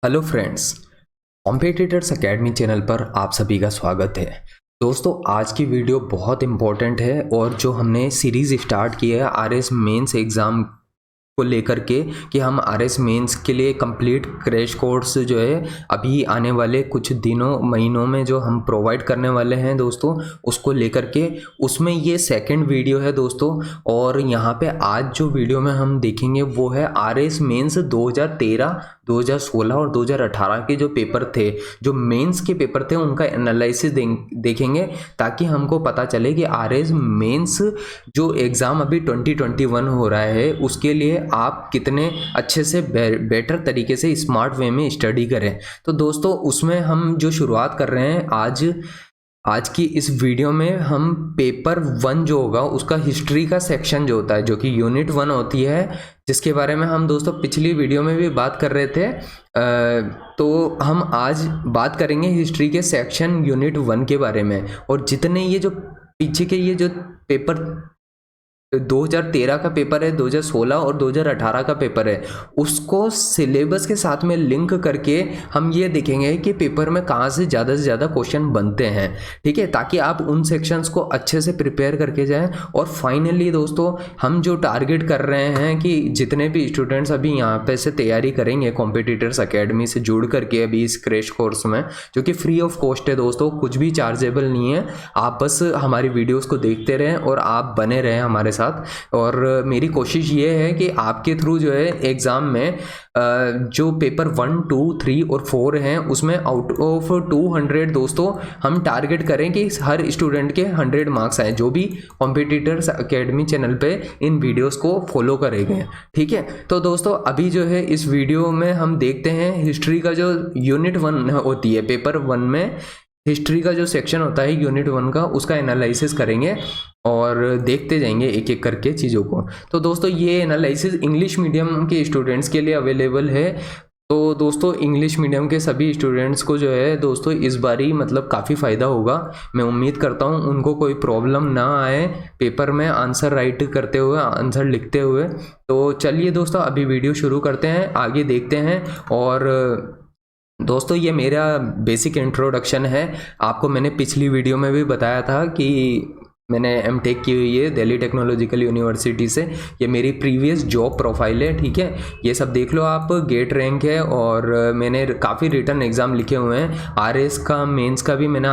Hello friends, competitors academy channel पर आप सभी का स्वागत है। दोस्तों, आज की वीडियो बहुत इम्पोर्टेंट है और जो हमने सीरीज़ स्टार्ट की है आरएस मेंस एग्ज़ाम को लेकर के कि हम आरएस मेंस के लिए कंप्लीट क्रैश कोर्स जो है अभी आने वाले कुछ दिनों महीनों में जो हम प्रोवाइड करने वाले हैं दोस्तों, उसको लेकर के उसमें ये सेकंड वीडियो है दोस्तों। और यहाँ पे आज जो वीडियो में हम देखेंगे वो है आरएस मेंस 2013, 2016 और 2018 के जो पेपर थे, जो मेंस के पेपर थे, उनका एनालिसिस देखेंगे ताकि हमको पता चले कि आरएस मेंस जो एग्ज़ाम अभी 2021 हो रहा है उसके लिए आप कितने अच्छे से बेटर तरीके से स्मार्ट वे में स्टडी करें। तो दोस्तों, उसमें हम जो शुरुआत कर रहे हैं आज की इस वीडियो में हम पेपर 1 जो होगा उसका हिस्ट्री का सेक्शन जो होता है, जो कि यूनिट 1 होती है, जिसके बारे में हम दोस्तों पिछली वीडियो में भी बात कर रहे थे। तो हम आज बात करेंगे हिस्ट्री के सेक्शन यूनिट 1 के बारे में। और जितने ये जो पीछे के ये जो पेपर 2013 का पेपर है, 2016 और 2018 का पेपर है, उसको सिलेबस के साथ में लिंक करके हम ये देखेंगे कि पेपर में कहाँ से ज़्यादा क्वेश्चन बनते हैं, ठीक है, ताकि आप उन सेक्शंस को अच्छे से प्रिपेयर करके जाएं। और फाइनली दोस्तों, हम जो टारगेट कर रहे हैं कि जितने भी स्टूडेंट्स अभी यहाँ पे से तैयारी करेंगे कॉम्पिटिटर्स एकेडमी से जुड़ करके अभी इस क्रैश कोर्स में, जो कि फ्री ऑफ कॉस्ट है दोस्तों, कुछ भी चार्जेबल नहीं है, आप बस हमारी वीडियोज़ को देखते रहें और आप बने रहें हमारे साथ। और मेरी कोशिश ये है कि आपके थ्रू जो है एग्ज़ाम में जो पेपर 1, 2, 3 और 4 हैं उसमें आउट ऑफ 200 दोस्तों हम टारगेट करें कि हर स्टूडेंट के 100 मार्क्स आए, जो भी कॉम्पिटिटर्स एकेडमी चैनल पे इन वीडियोस को फॉलो करेंगे, ठीक है। तो दोस्तों, अभी जो है इस वीडियो में हम देखते हैं हिस्ट्री का जो यूनिट 1 होती है, पेपर 1 में हिस्ट्री का जो सेक्शन होता है यूनिट 1 का, उसका एनालिसिस करेंगे और देखते जाएंगे एक एक करके चीज़ों को। तो दोस्तों, ये एनालिसिस इंग्लिश मीडियम के स्टूडेंट्स के लिए अवेलेबल है। तो दोस्तों, इंग्लिश मीडियम के सभी स्टूडेंट्स को जो है दोस्तों इस बारी मतलब काफ़ी फ़ायदा होगा। मैं उम्मीद करता हूँ उनको कोई प्रॉब्लम ना आए पेपर में आंसर राइट करते हुए, आंसर लिखते हुए। तो चलिए दोस्तों, अभी वीडियो शुरू करते हैं, आगे देखते हैं। और दोस्तों, ये मेरा बेसिक इंट्रोडक्शन है। आपको मैंने पिछली वीडियो में भी बताया था कि मैंने एमटेक की हुई है दिल्ली टेक्नोलॉजिकल यूनिवर्सिटी से। ये मेरी प्रीवियस जॉब प्रोफाइल है, ठीक है, ये सब देख लो आप। गेट रैंक है और मैंने काफ़ी रिटर्न एग्ज़ाम लिखे हुए हैं। आरएस का मेंस का भी मैंने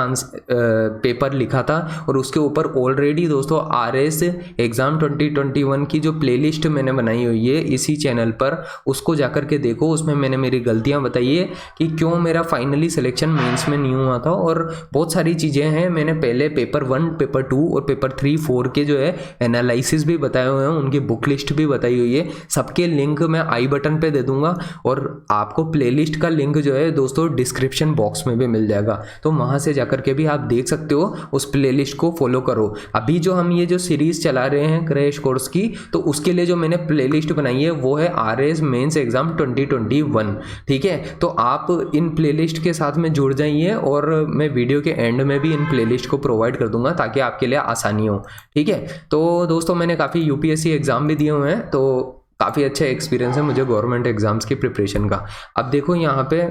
पेपर लिखा था और उसके ऊपर ऑलरेडी दोस्तों आरएस एग्ज़ाम 2021 की जो प्लेलिस्ट मैंने बनाई हुई है इसी चैनल पर, उसको जाकर के देखो। उसमें मैंने मेरी गलतियाँ बताई है कि क्यों मेरा फाइनली सिलेक्शन मेंस में नहीं हुआ था, और बहुत सारी चीज़ें हैं। मैंने पहले पेपर 1, पेपर 2 और पेपर 3, 4 के जो है एनालिसिस भी बताए हुए हैं, उनकी बुक लिस्ट भी बताई हुई है। सबके लिंक मैं आई बटन पे दे दूंगा और आपको प्लेलिस्ट का लिंक जो है दोस्तों डिस्क्रिप्शन बॉक्स में भी मिल जाएगा, तो वहां से जाकर के भी आप देख सकते हो। उस प्लेलिस्ट को फॉलो करो। अभी जो हम ये जो सीरीज चला रहे हैं क्रैश कोर्स की, तो उसके लिए जो मैंने प्लेलिस्ट बनाई है वो है आरएस मेंस एग्जाम 2021, ठीक है। तो आप इन प्लेलिस्ट के साथ में जुड़ जाइए और मैं वीडियो के एंड में भी इन प्लेलिस्ट को प्रोवाइड कर दूंगा ताकि आपके लिए आसानी हो, ठीक है। तो दोस्तों, मैंने काफ़ी यूपीएससी एग्ज़ाम भी दिए हुए हैं, तो काफ़ी अच्छा एक्सपीरियंस है मुझे गवर्नमेंट एग्जाम्स की प्रिपरेशन का। अब देखो यहाँ पे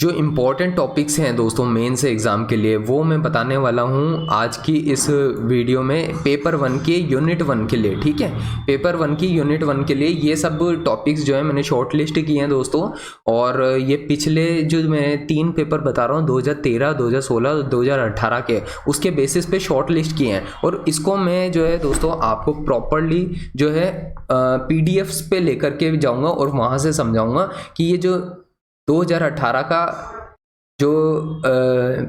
जो इम्पोर्टेंट टॉपिक्स हैं दोस्तों मेंस एग्ज़ाम के लिए, वो मैं बताने वाला हूँ आज की इस वीडियो में पेपर 1 के यूनिट 1 के लिए, ठीक है। पेपर 1 की यूनिट 1 के लिए ये सब टॉपिक्स जो है मैंने शॉर्ट लिस्ट किए हैं दोस्तों। और ये पिछले जो मैं 3 पेपर बता रहा हूँ 2013, 2016, 2018 के, उसके बेसिस पे शॉर्ट लिस्ट किए हैं। और इसको मैं जो है दोस्तों आपको प्रॉपरली जो है पीडीएफ्स पे लेकर के जाऊँगा और वहाँ से समझाऊँगा कि ये जो 2018 का जो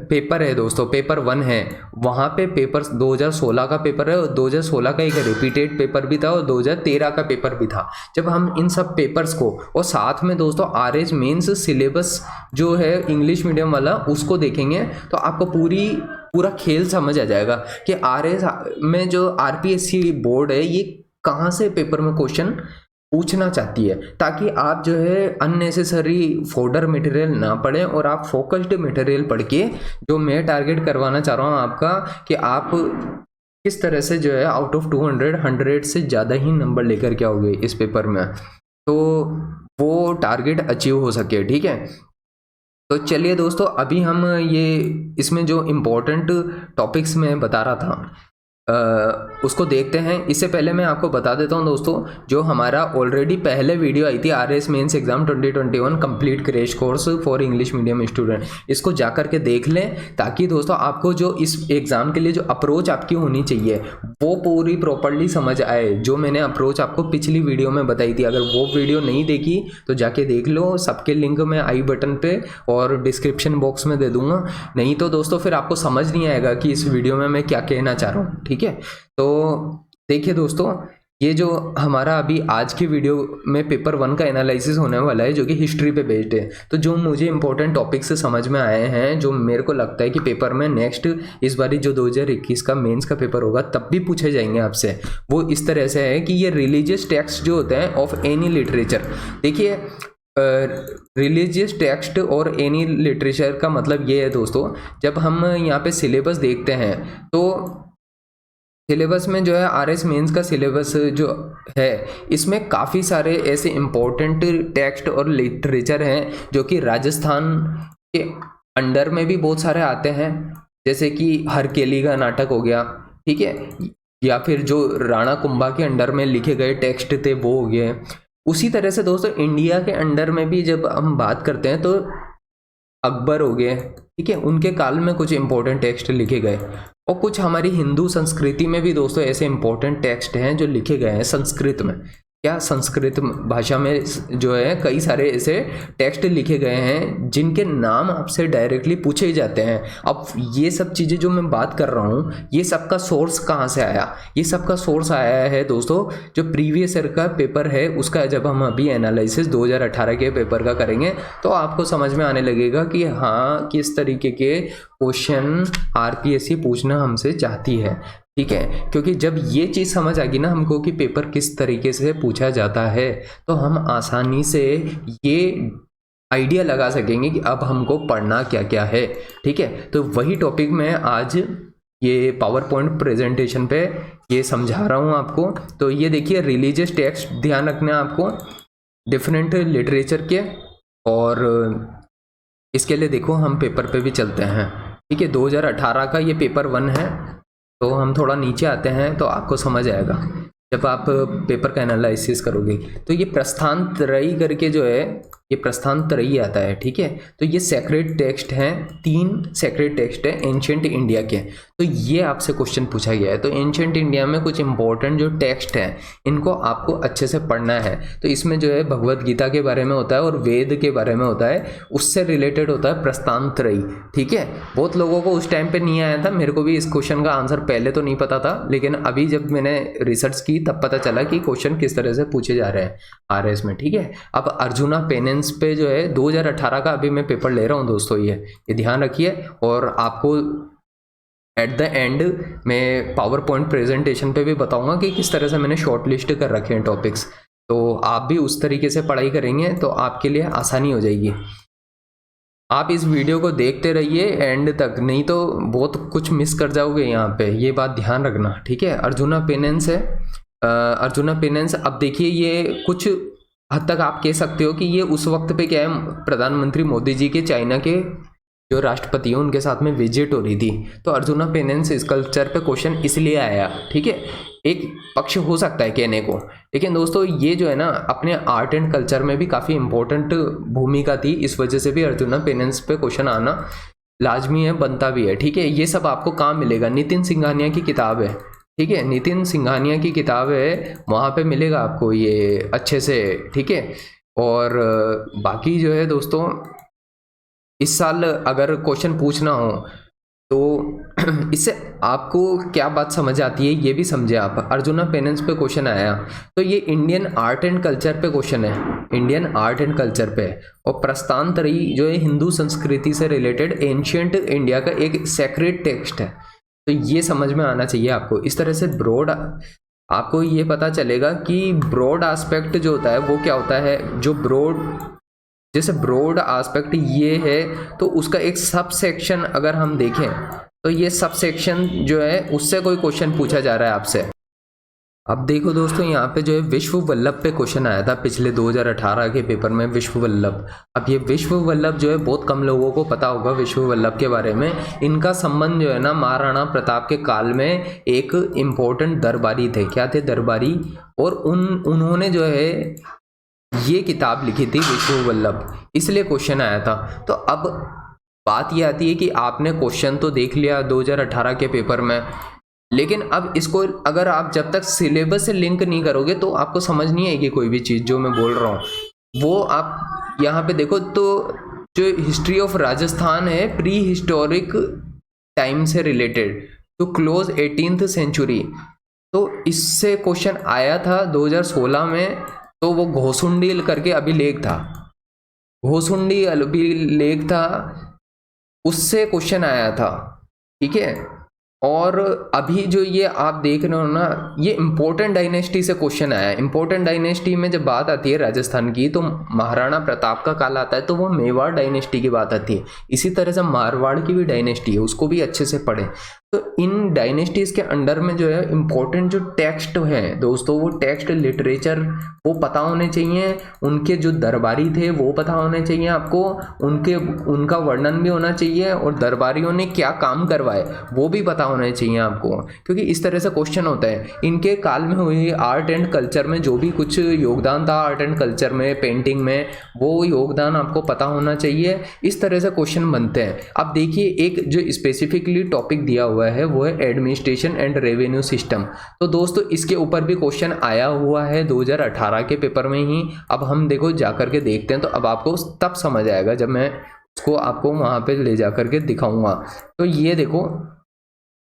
पेपर है दोस्तों, पेपर 1 है, वहाँ पे पेपर 2016 का पेपर है और 2016 का एक रिपीटेड पेपर भी था और 2013 का पेपर भी था। जब हम इन सब पेपर्स को और साथ में दोस्तों आरएस मेंस सिलेबस जो है इंग्लिश मीडियम वाला उसको देखेंगे, तो आपको पूरा खेल समझ आ जाएगा कि आरएस में जो आरपीएससी बोर्ड है ये कहाँ से पेपर में क्वेश्चन पूछना चाहती है, ताकि आप जो है अननेसेसरी फोल्डर मटेरियल ना पढ़ें और आप फोकस्ड मटेरियल पढ़ के, जो मैं टारगेट करवाना चाह रहा हूँ आपका, कि आप किस तरह से जो है आउट ऑफ 200 100 से ज़्यादा ही नंबर लेकर के आओगे इस पेपर में। तो वो टारगेट अचीव हो सके। ठीक है, तो चलिए दोस्तों, अभी हम ये इसमें जो इम्पोर्टेंट टॉपिक्स मैं बता रहा था उसको देखते हैं। इससे पहले मैं आपको बता देता हूं दोस्तों, जो हमारा ऑलरेडी पहले वीडियो आई थी RS mains exam 2021 complete crash course for English medium student, इसको जाकर के देख लें, ताकि दोस्तों आपको जो इस एग्जाम के लिए जो अप्रोच आपकी होनी चाहिए वो पूरी प्रॉपरली समझ आए। जो मैंने अप्रोच आपको पिछली वीडियो में बताई थी, अगर वो वीडियो नहीं देखी तो जाके देख लो, सबके लिंक मैं आई बटन पे और डिस्क्रिप्शन बॉक्स में दे दूंगा। नहीं तो दोस्तों फिर आपको समझ नहीं आएगा कि इस वीडियो में मैं क्या कहना चाह रहा हूँ। ठीक है, तो देखिए दोस्तों, ये जो हमारा अभी आज की वीडियो में पेपर 1 का एनालिसिस होने वाला है, जो कि हिस्ट्री पे बेस्ड है। तो जो मुझे इंपॉर्टेंट टॉपिक्स से समझ में आए हैं, जो मेरे को लगता है कि पेपर में नेक्स्ट इस बारी जो 2021 का मेंस का पेपर होगा तब भी पूछे जाएंगे आपसे, वो इस तरह से है कि ये रिलीजियस टेक्स्ट जो होते हैं ऑफ एनी लिटरेचर। देखिए, रिलीजियस टेक्स्ट और एनी लिटरेचर का मतलब ये है दोस्तों, जब हम यहाँ पे सिलेबस देखते हैं तो सिलेबस में जो है आरएस मेंस का सिलेबस जो है, इसमें काफ़ी सारे ऐसे इम्पोर्टेंट टेक्स्ट और लिटरेचर हैं जो कि राजस्थान के अंडर में भी बहुत सारे आते हैं, जैसे कि हरकेली का नाटक हो गया। ठीक है, या फिर जो राणा कुंभा के अंडर में लिखे गए टेक्स्ट थे वो हो गए। उसी तरह से दोस्तों इंडिया के अंडर में भी जब हम बात करते हैं तो अकबर हो गए, ठीक है, उनके काल में कुछ इंपॉर्टेंट टेक्स्ट लिखे गए। और कुछ हमारी हिंदू संस्कृति में भी दोस्तों ऐसे इंपॉर्टेंट टेक्स्ट हैं जो लिखे गए हैं संस्कृत में। क्या संस्कृत भाषा में जो है कई सारे ऐसे टेक्स्ट लिखे गए हैं जिनके नाम आपसे डायरेक्टली पूछे जाते हैं। अब ये सब चीज़ें जो मैं बात कर रहा हूँ, ये सबका सोर्स कहाँ से आया? ये सबका सोर्स आया है दोस्तों जो प्रीवियस ईयर का पेपर है उसका। जब हम अभी एनालिसिस 2018 के पेपर का करेंगे तो आपको समझ में आने लगेगा कि हाँ, किस तरीके के क्वेश्चन आरपीएससी पूछना हमसे चाहती है। ठीक है, क्योंकि जब ये चीज़ समझ आ गई ना हमको कि पेपर किस तरीके से पूछा जाता है, तो हम आसानी से ये आइडिया लगा सकेंगे कि अब हमको पढ़ना क्या क्या है। ठीक है, तो वही टॉपिक मैं आज ये पावर पॉइंट प्रेजेंटेशन पे ये समझा रहा हूँ आपको। तो ये देखिए, रिलीजियस टेक्स्ट ध्यान रखना है आपको डिफरेंट लिटरेचर के, और इसके लिए देखो हम पेपर पे भी चलते हैं। ठीक है, 2018 का ये पेपर 1 है। तो हम थोड़ा नीचे आते हैं तो आपको समझ आएगा जब आप पेपर का एनालिसिस करोगे। तो ये प्रस्थान त्रयी करके जो है, ये प्रस्थान त्रयी आता है। ठीक है, तो ये सेक्रेड टेक्स्ट हैं, 3 सेक्रेड टेक्स्ट है एंशिएंट इंडिया के। तो ये आपसे क्वेश्चन पूछा गया है। तो एंशिएंट इंडिया में कुछ इंपॉर्टेंट जो टेक्स्ट हैं इनको आपको अच्छे से पढ़ना है। तो इसमें जो है भगवत गीता के बारे में होता है और वेद के बारे में होता है, उससे रिलेटेड होता है प्रस्थान त्रयी। ठीक है, बहुत लोगों को उस टाइम पे नहीं आया था, मेरे को भी इस क्वेश्चन का आंसर पहले तो नहीं पता था, लेकिन अभी जब मैंने रिसर्च की तब पता चला कि क्वेश्चन किस तरह से पूछे जा रहे हैं आरएस में। ठीक है, अब अर्जुना पेनेंस पे जो है 2018 का अभी मैं पेपर ले रहा हूँ दोस्तों, ये ध्यान रखिए। और आपको एट द एंड मैं पावर पॉइंट प्रेजेंटेशन पे भी बताऊंगा कि किस तरह से मैंने शॉर्ट लिस्ट कर रखे हैं टॉपिक्स। तो आप भी उस तरीके से पढ़ाई करेंगे तो आपके लिए आसानी हो जाएगी। आप इस वीडियो को देखते रहिए एंड तक, नहीं तो बहुत कुछ मिस कर जाओगे यहाँ पे, ये बात ध्यान रखना। ठीक है, अर्जुना पेनेंस है, अर्जुना पेनेंस। अब देखिए, ये कुछ हद तक आप कह सकते हो कि ये उस वक्त पे क्या है, प्रधानमंत्री मोदी जी के चाइना के जो राष्ट्रपति हैं उनके साथ में विजिट हो रही थी। तो अर्जुना पेनेंस स्कल्पचर पे क्वेश्चन इसलिए आया। ठीक है, एक पक्ष हो सकता है कहने को, लेकिन दोस्तों ये जो है ना अपने आर्ट एंड कल्चर में भी काफ़ी इंपॉर्टेंट भूमिका थी, इस वजह से भी अर्जुना पेनेंस पे क्वेश्चन आना लाजमी है, बनता भी है। ठीक है, ये सब आपको कहाँ मिलेगा? नितिन सिंघानिया की किताब है। ठीक है, नितिन सिंघानिया की किताब है, वहाँ पे मिलेगा आपको ये अच्छे से। ठीक है, और बाकी जो है दोस्तों, इस साल अगर क्वेश्चन पूछना हो तो इससे आपको क्या बात समझ आती है ये भी समझे आप। अर्जुना पेनेंस पे क्वेश्चन आया तो ये इंडियन आर्ट एंड कल्चर पे क्वेश्चन है, इंडियन आर्ट एंड कल्चर पे। और प्रस्थान त्रयी जो है हिंदू संस्कृति से रिलेटेड एंशिएंट इंडिया का एक सेक्रेड टेक्स्ट है। तो ये समझ में आना चाहिए आपको। इस तरह से ब्रॉड आपको ये पता चलेगा कि ब्रॉड एस्पेक्ट जो होता है वो क्या होता है। जो ब्रॉड, जैसे ब्रॉड एस्पेक्ट ये है तो उसका एक सब सेक्शन अगर हम देखें तो ये सब सेक्शन जो है उससे कोई क्वेश्चन पूछा जा रहा है आपसे। अब देखो दोस्तों, यहाँ पे जो है विश्व वल्लभ पे क्वेश्चन आया था पिछले 2018 के पेपर में, विश्व वल्लभ। अब ये विश्व वल्लभ जो है बहुत कम लोगों को पता होगा विश्व वल्लभ के बारे में। इनका संबंध जो है ना महाराणा प्रताप के काल में एक इम्पोर्टेंट दरबारी थे। क्या थे? दरबारी। और उन्होंने जो है ये किताब लिखी थी विश्व वल्लभ, इसलिए क्वेश्चन आया था। तो अब बात ये आती है कि आपने क्वेश्चन तो देख लिया 2018 के पेपर में, लेकिन अब इसको अगर आप जब तक सिलेबस से लिंक नहीं करोगे तो आपको समझ नहीं आएगी कोई भी चीज़ जो मैं बोल रहा हूँ। वो आप यहाँ पे देखो तो जो हिस्ट्री ऑफ राजस्थान है प्री हिस्टोरिक टाइम से related to close 18th century, तो इससे क्वेश्चन आया था 2016 में। तो वो घोसुंडी करके अभिलेख था, घोसुंडी अभिलेख था, उससे क्वेश्चन आया था। ठीक है। और अभी जो ये आप देख रहे हो ना, ये इंपॉर्टेंट डायनेस्टी से क्वेश्चन आया है। इंपॉर्टेंट डायनेस्टी में जब बात आती है राजस्थान की तो महाराणा प्रताप का काल आता है, तो वो मेवाड़ डायनेस्टी की बात आती है। इसी तरह से मारवाड़ की भी डायनेस्टी है, उसको भी अच्छे से पढ़ें। तो इन डायनेस्टीज के अंडर में जो है इम्पोर्टेंट जो टेक्स्ट है दोस्तों, वो टेक्स्ट लिटरेचर वो पता होने चाहिए। उनके जो दरबारी थे वो पता होने चाहिए आपको, उनका वर्णन भी होना चाहिए, और दरबारियों ने क्या काम करवाए वो भी पता होने चाहिए आपको, क्योंकि इस तरह से क्वेश्चन होता है। इनके काल में हुई आर्ट एंड कल्चर में जो भी कुछ योगदान था आर्ट एंड कल्चर में, पेंटिंग में, वो योगदान आपको पता होना चाहिए। इस तरह से क्वेश्चन बनते हैं। अब देखिए, एक जो स्पेसिफिकली टॉपिक दिया हुआ है वो है एडमिनिस्ट्रेशन एंड रेवेन्यू सिस्टम। तो दोस्तों इसके ऊपर भी क्वेश्चन आया हुआ है 2018 के पेपर में ही। अब हम देखो जाकर के देखते हैं, तो अब आपको तब समझ आएगा जब मैं उसको आपको वहां पे ले जाकर के दिखाऊंगा। तो ये देखो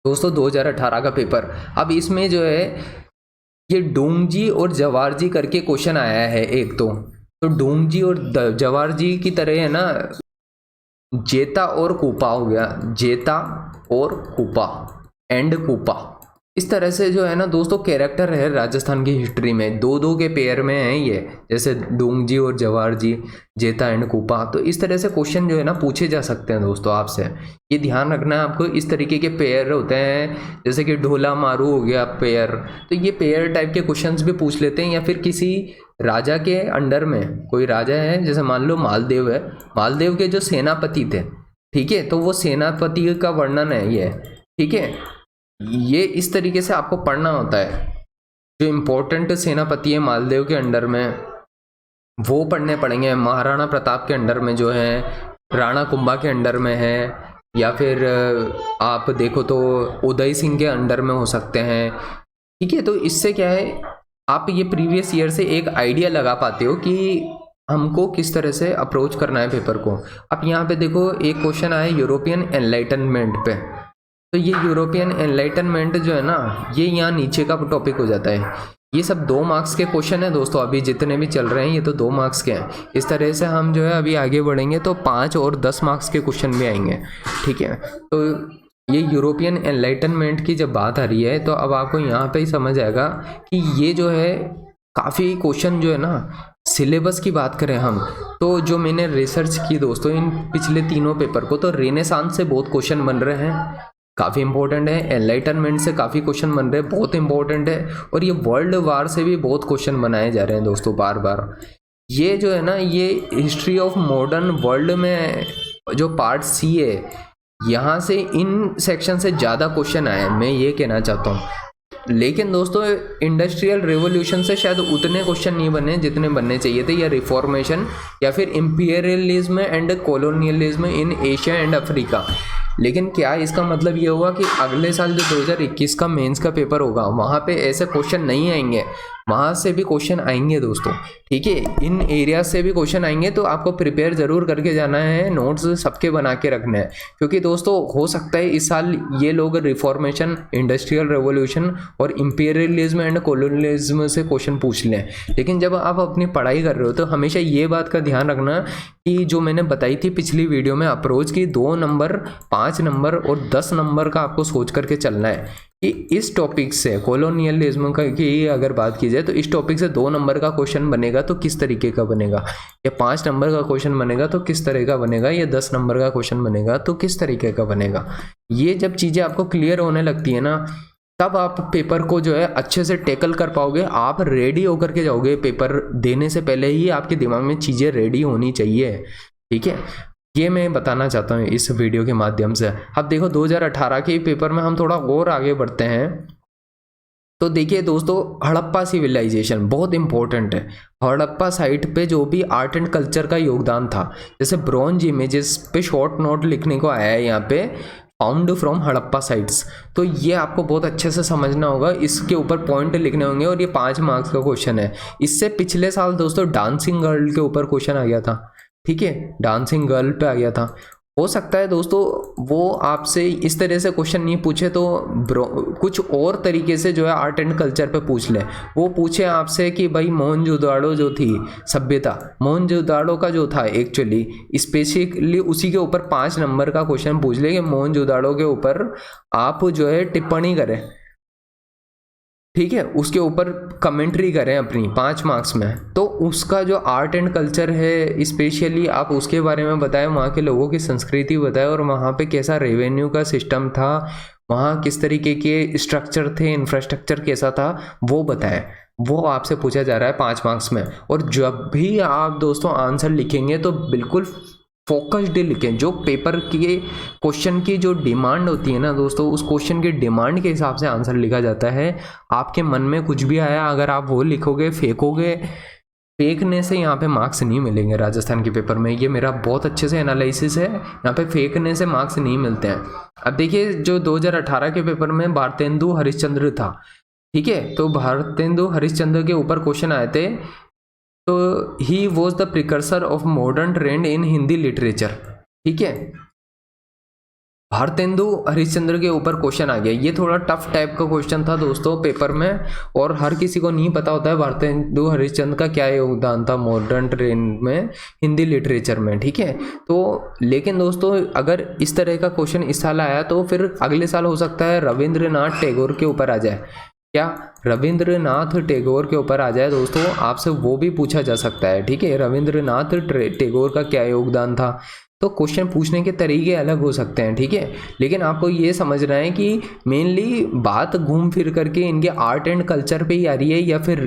दोस्तों 2018 का पेपर, अब इसमें जो है ये डोंगजी और जवारजी करके क्वेश्चन आया है एक। तो डोंगजी और जवारजी की तरह है ना, जेता और कूपा हो गया, जेता और कूपा एंड कूपा। इस तरह से जो है ना दोस्तों कैरेक्टर है राजस्थान की हिस्ट्री में, दो दो के पेयर में है ये, जैसे डोंगजी और जवारजी, जेता एंड कूपा। तो इस तरह से क्वेश्चन जो है ना पूछे जा सकते हैं दोस्तों आपसे। ये ध्यान रखना है आपको, इस तरीके के पेयर होते हैं, जैसे कि ढोला मारू हो गया पेयर। तो ये पेयर टाइप के क्वेश्चंस भी पूछ लेते हैं। या फिर किसी राजा के अंडर में कोई राजा है, जैसे मान लो मालदेव है, मालदेव के जो सेनापति थे, ठीक है, तो वो सेनापति का वर्णन है ये। ठीक है, ये इस तरीके से आपको पढ़ना होता है। जो इम्पोर्टेंट सेनापति है मालदेव के अंडर में वो पढ़ने पड़ेंगे। महाराणा प्रताप के अंडर में जो है, राणा कुंभा के अंडर में है, या फिर आप देखो तो उदय सिंह के अंडर में हो सकते हैं। ठीक है, तो इससे क्या है, आप ये प्रीवियस ईयर से एक आइडिया लगा पाते हो कि हमको किस तरह से अप्रोच करना है पेपर को। अब यहाँ पे देखो एक क्वेश्चन आया यूरोपियन एनलाइटनमेंट पे। तो ये यूरोपियन एनलाइटनमेंट जो है ना, ये यहाँ नीचे का टॉपिक हो जाता है। ये सब 2 मार्क्स के क्वेश्चन है दोस्तों, अभी जितने भी चल रहे हैं ये तो 2 मार्क्स के हैं। इस तरह से हम जो है अभी आगे बढ़ेंगे तो 5 और 10 मार्क्स के क्वेश्चन भी आएंगे। ठीक है, तो ये यूरोपियन एनलाइटनमेंट की जब बात आ रही है तो अब आपको यहाँ पे ही समझ आएगा कि ये जो है काफ़ी क्वेश्चन जो है ना, सिलेबस की बात करें हम तो जो मैंने रिसर्च की दोस्तों इन पिछले तीनों पेपर को, तो रेनेसांस से बहुत क्वेश्चन बन रहे हैं, काफ़ी इंपॉर्टेंट है। एनलाइटनमेंट से काफ़ी क्वेश्चन बन रहे हैं, बहुत इंपॉर्टेंट है। और ये वर्ल्ड वार से भी बहुत क्वेश्चन बनाए जा रहे हैं दोस्तों बार बार। ये जो है ना, ये हिस्ट्री ऑफ मॉडर्न वर्ल्ड में जो पार्ट सी है, यहाँ से इन सेक्शन से ज़्यादा क्वेश्चन आए, मैं ये कहना चाहता हूँ। लेकिन दोस्तों इंडस्ट्रियल रेवोल्यूशन से शायद उतने क्वेश्चन नहीं बने जितने बनने चाहिए थे, या रिफॉर्मेशन, या फिर imperialism and colonialism in Asia and Africa. लेकिन क्या इसका मतलब ये हुआ कि अगले साल जो 2021 का मेंस का पेपर होगा वहाँ पे ऐसे क्वेश्चन नहीं आएंगे? वहाँ से भी क्वेश्चन आएंगे दोस्तों। ठीक है, इन एरिया से भी क्वेश्चन आएंगे, तो आपको प्रिपेयर जरूर करके जाना है, नोट्स सबके बना के रखने हैं। क्योंकि दोस्तों हो सकता है इस साल ये लोग रिफॉर्मेशन, इंडस्ट्रियल रेवोल्यूशन और इंपीरियलिज्म एंड कॉलोनियलिज्म से क्वेश्चन पूछ लें। लेकिन जब आप अपनी पढ़ाई कर रहे हो तो हमेशा ये बात का ध्यान रखना कि जो मैंने बताई थी पिछली वीडियो में अप्रोच की, 2 नंबर, 5 नंबर और 10 नंबर का आपको सोच करके चलना है कि इस टॉपिक से कॉलोनियलिज्म की अगर बात की जाए तो इस टॉपिक से 2 नंबर का क्वेश्चन बनेगा तो किस तरीके का बनेगा, या 5 नंबर का क्वेश्चन बनेगा तो किस तरह का बनेगा, या 10 नंबर का क्वेश्चन बनेगा तो किस तरीके का बनेगा। ये जब चीज़ें आपको क्लियर होने लगती है ना, तब आप पेपर को जो है अच्छे से टैकल कर पाओगे। आप रेडी होकर के जाओगे, पेपर देने से पहले ही आपके दिमाग में चीज़ें रेडी होनी चाहिए, ठीक है। ये मैं बताना चाहता हूँ इस वीडियो के माध्यम से। अब देखो 2018 के पेपर में हम थोड़ा और आगे बढ़ते हैं। तो देखिए दोस्तों, हड़प्पा सिविलाइजेशन बहुत इंपॉर्टेंट है। हड़प्पा साइट पे जो भी आर्ट एंड कल्चर का योगदान था, जैसे ब्रॉन्ज इमेजेस पे शॉर्ट नोट लिखने को आया है यहाँ पे, फाउंड फ्रॉम हड़प्पा साइट्स। तो ये आपको बहुत अच्छे से समझना होगा, इसके ऊपर पॉइंट लिखने होंगे और ये 5 मार्क्स का क्वेश्चन है। इससे पिछले साल दोस्तों डांसिंग गर्ल के ऊपर क्वेश्चन आ गया था, ठीक है, डांसिंग गर्ल पे आ गया था। हो सकता है दोस्तों वो आपसे इस तरह से क्वेश्चन नहीं पूछे तो कुछ और तरीके से जो है आर्ट एंड कल्चर पे पूछ ले। वो पूछे आपसे कि भाई मोहनजोदाड़ो जो थी सभ्यता, मोहनजोदाड़ो का जो था एक्चुअली स्पेसिफिकली उसी के ऊपर 5 नंबर का क्वेश्चन पूछ ले कि मोहनजोदाड़ो के ऊपर आप जो है टिप्पणी करें, ठीक है, उसके ऊपर कमेंट्री करें अपनी 5 मार्क्स में। तो उसका जो आर्ट एंड कल्चर है स्पेशली आप उसके बारे में बताएं, वहाँ के लोगों की संस्कृति बताएं और वहाँ पे कैसा रेवेन्यू का सिस्टम था, वहाँ किस तरीके के स्ट्रक्चर थे, इंफ्रास्ट्रक्चर कैसा था, वो बताएं। वो आपसे पूछा जा रहा है 5 मार्क्स में। और जब भी आप दोस्तों आंसर लिखेंगे तो बिल्कुल फोकस्ड लिखें। जो पेपर के क्वेश्चन की जो डिमांड होती है ना दोस्तों, उस क्वेश्चन की डिमांड के हिसाब से आंसर लिखा जाता है। आपके मन में कुछ भी आया अगर आप वो लिखोगे, फेंकोगे, फेंकने से यहाँ पे मार्क्स नहीं मिलेंगे राजस्थान के पेपर में। ये मेरा बहुत अच्छे से एनालिसिस है, यहाँ पे फेंकने से मार्क्स नहीं मिलते हैं। अब देखिए जो 2018 के पेपर में भारतेंदु हरिश्चंद्र था, ठीक है, तो भारतेंदु हरिश्चंद्र के ऊपर क्वेश्चन आए थे। तो he was the precursor of modern trend in Hindi literature, ठीक है, भारतेंदु हरिश्चंद्र के ऊपर क्वेश्चन आ गया। ये थोड़ा टफ टाइप का क्वेश्चन था दोस्तों पेपर में, और हर किसी को नहीं पता होता है भारतेंदु हरिश्चंद्र का क्या योगदान था मॉडर्न ट्रेंड में हिंदी लिटरेचर में, ठीक है। तो लेकिन दोस्तों अगर इस तरह का क्वेश्चन इस साल आया तो फिर अगले साल हो सकता है रविंद्रनाथ टैगोर के ऊपर आ जाए। क्या रविंद्रनाथ टैगोर के ऊपर आ जाए दोस्तों, आपसे वो भी पूछा जा सकता है, ठीक है, रविंद्रनाथ टैगोर का क्या योगदान था। तो क्वेश्चन पूछने के तरीके अलग हो सकते हैं, ठीक है, लेकिन आपको ये समझना है कि मेनली बात घूम फिर करके इनके आर्ट एंड कल्चर पे ही आ रही है या फिर